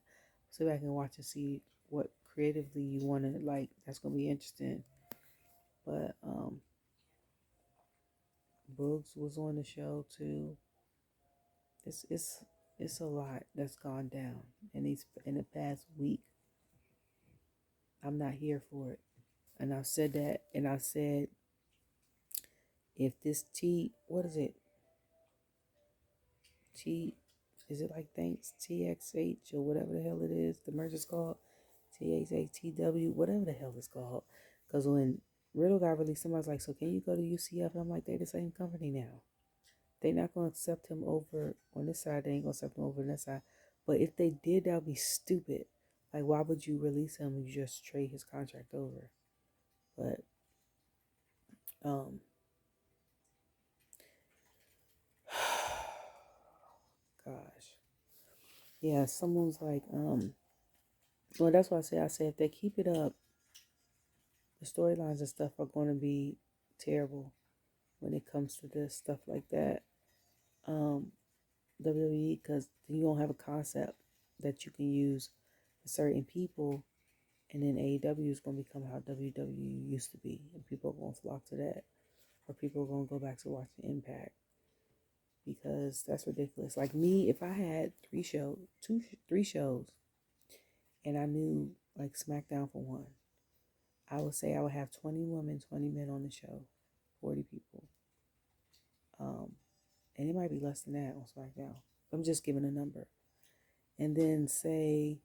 S1: and watch and see what creatively you want to like. That's gonna be interesting. But Brooks was on the show too. It's a lot that's gone down, and he's in the past week. I'm not here for it, and I've said that, and I said if this what is it? Is it like thanks TXH or whatever the hell it is? The merge is called TXHTW, whatever the hell it's called. Because when Riddle got released, somebody's like, so can you go to UCF? And I'm like, they're the same company now. They're not going to accept him over on this side. They ain't going to accept him over on this side. But if they did, that would be stupid. Like, why would you release him and you just trade his contract over? But, gosh. Yeah, someone's like, well, that's why I say if they keep it up, the storylines and stuff are going to be terrible when it comes to this stuff like that. WWE, because you don't have a concept that you can use for certain people, and then AEW is going to become how WWE used to be, and people are going to flock to that, or people are going to go back to watching Impact because that's ridiculous. Like me, if I had 3 shows, and I knew like SmackDown for one, I would say I would have 20 women, 20 men on the show, 40 people. And it might be less than that on SmackDown. I'm just giving a number. And then say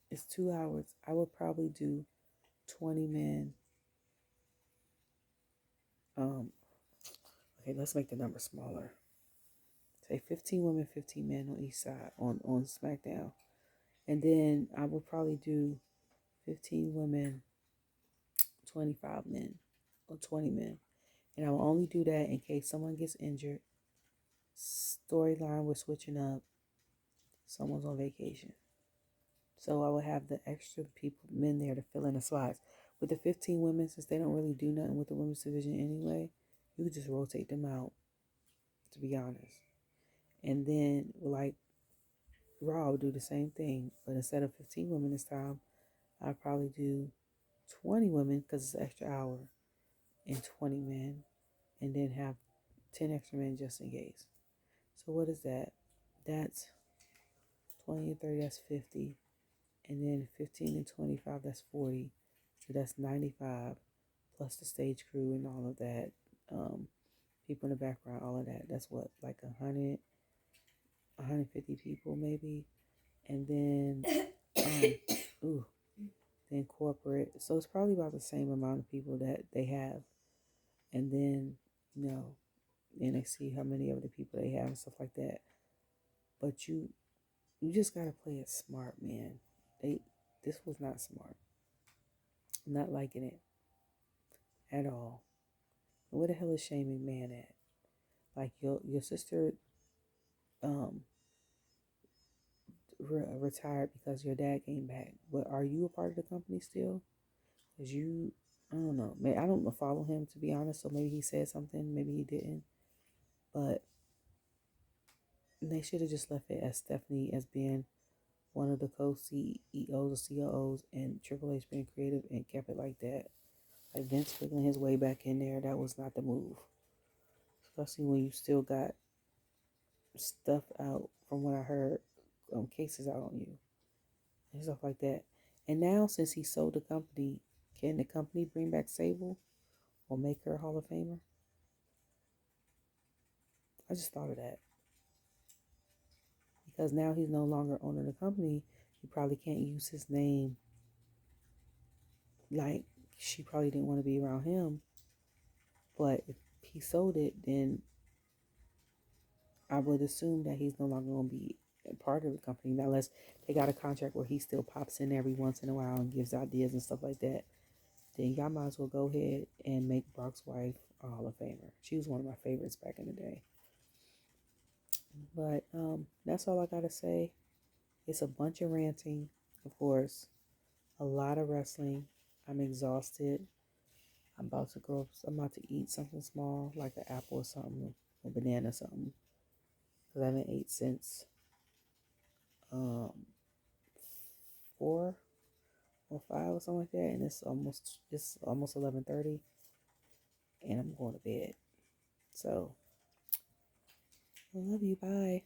S1: it's 2 hours. I would probably do 20 men. Okay, let's make the number smaller. Say 15 women, 15 men on each side on SmackDown. And then I would probably do 15 women, 25 men, or 20 men. And I will only do that in case someone gets injured. Storyline, we're switching up. Someone's on vacation. So I would have the extra men there to fill in the slots. With the 15 women, since they don't really do nothing with the women's division anyway, you could just rotate them out, to be honest. And then, like, Raw would do the same thing. But instead of 15 women this time, I'd probably do 20 women because it's an extra hour and 20 men. And then have 10 extra men just in case. So what is that? That's 20 and 30, that's 50. And then 15 and 25, that's 40. So that's 95 plus the stage crew and all of that. People in the background, all of that. That's what, like 100, 150 people maybe, and then ooh, then corporate. So it's probably about the same amount of people that they have, and then NXT, how many of the people they have and stuff like that. But you just gotta play it smart, man. This was not smart. I'm not liking it at all. Where the hell is Shane McMahon at? Like your sister um retired because your dad came back. But are you a part of the company still? Cause I don't know. I don't follow him, to be honest. So maybe he said something, maybe he didn't. But they should have just left it as Stephanie as being one of the co-CEOs or COOs and Triple H being creative and kept it like that. Like Vince wiggling his way back in there, that was not the move. Especially when you still got stuff out, from what I heard, cases out on you and stuff like that. And now, since he sold the company, can the company bring back Sable or make her a Hall of Famer? I just thought of that. Because now he's no longer owning the company, he probably can't use his name. Like, she probably didn't want to be around him. But if he sold it, then I would assume that he's no longer going to be a part of the company, unless they got a contract where he still pops in every once in a while and gives ideas and stuff like that. Then y'all might as well go ahead and make Brock's wife a Hall of Famer. She was one of my favorites back in the day. But that's all I gotta say. It's a bunch of ranting, of course, a lot of wrestling. I'm exhausted. I'm about to eat something small, like an apple or something, a banana or something, because I haven't ate since 4 or 5 or something like that, and it's almost 11:30, and I'm going to bed. So I love you. Bye.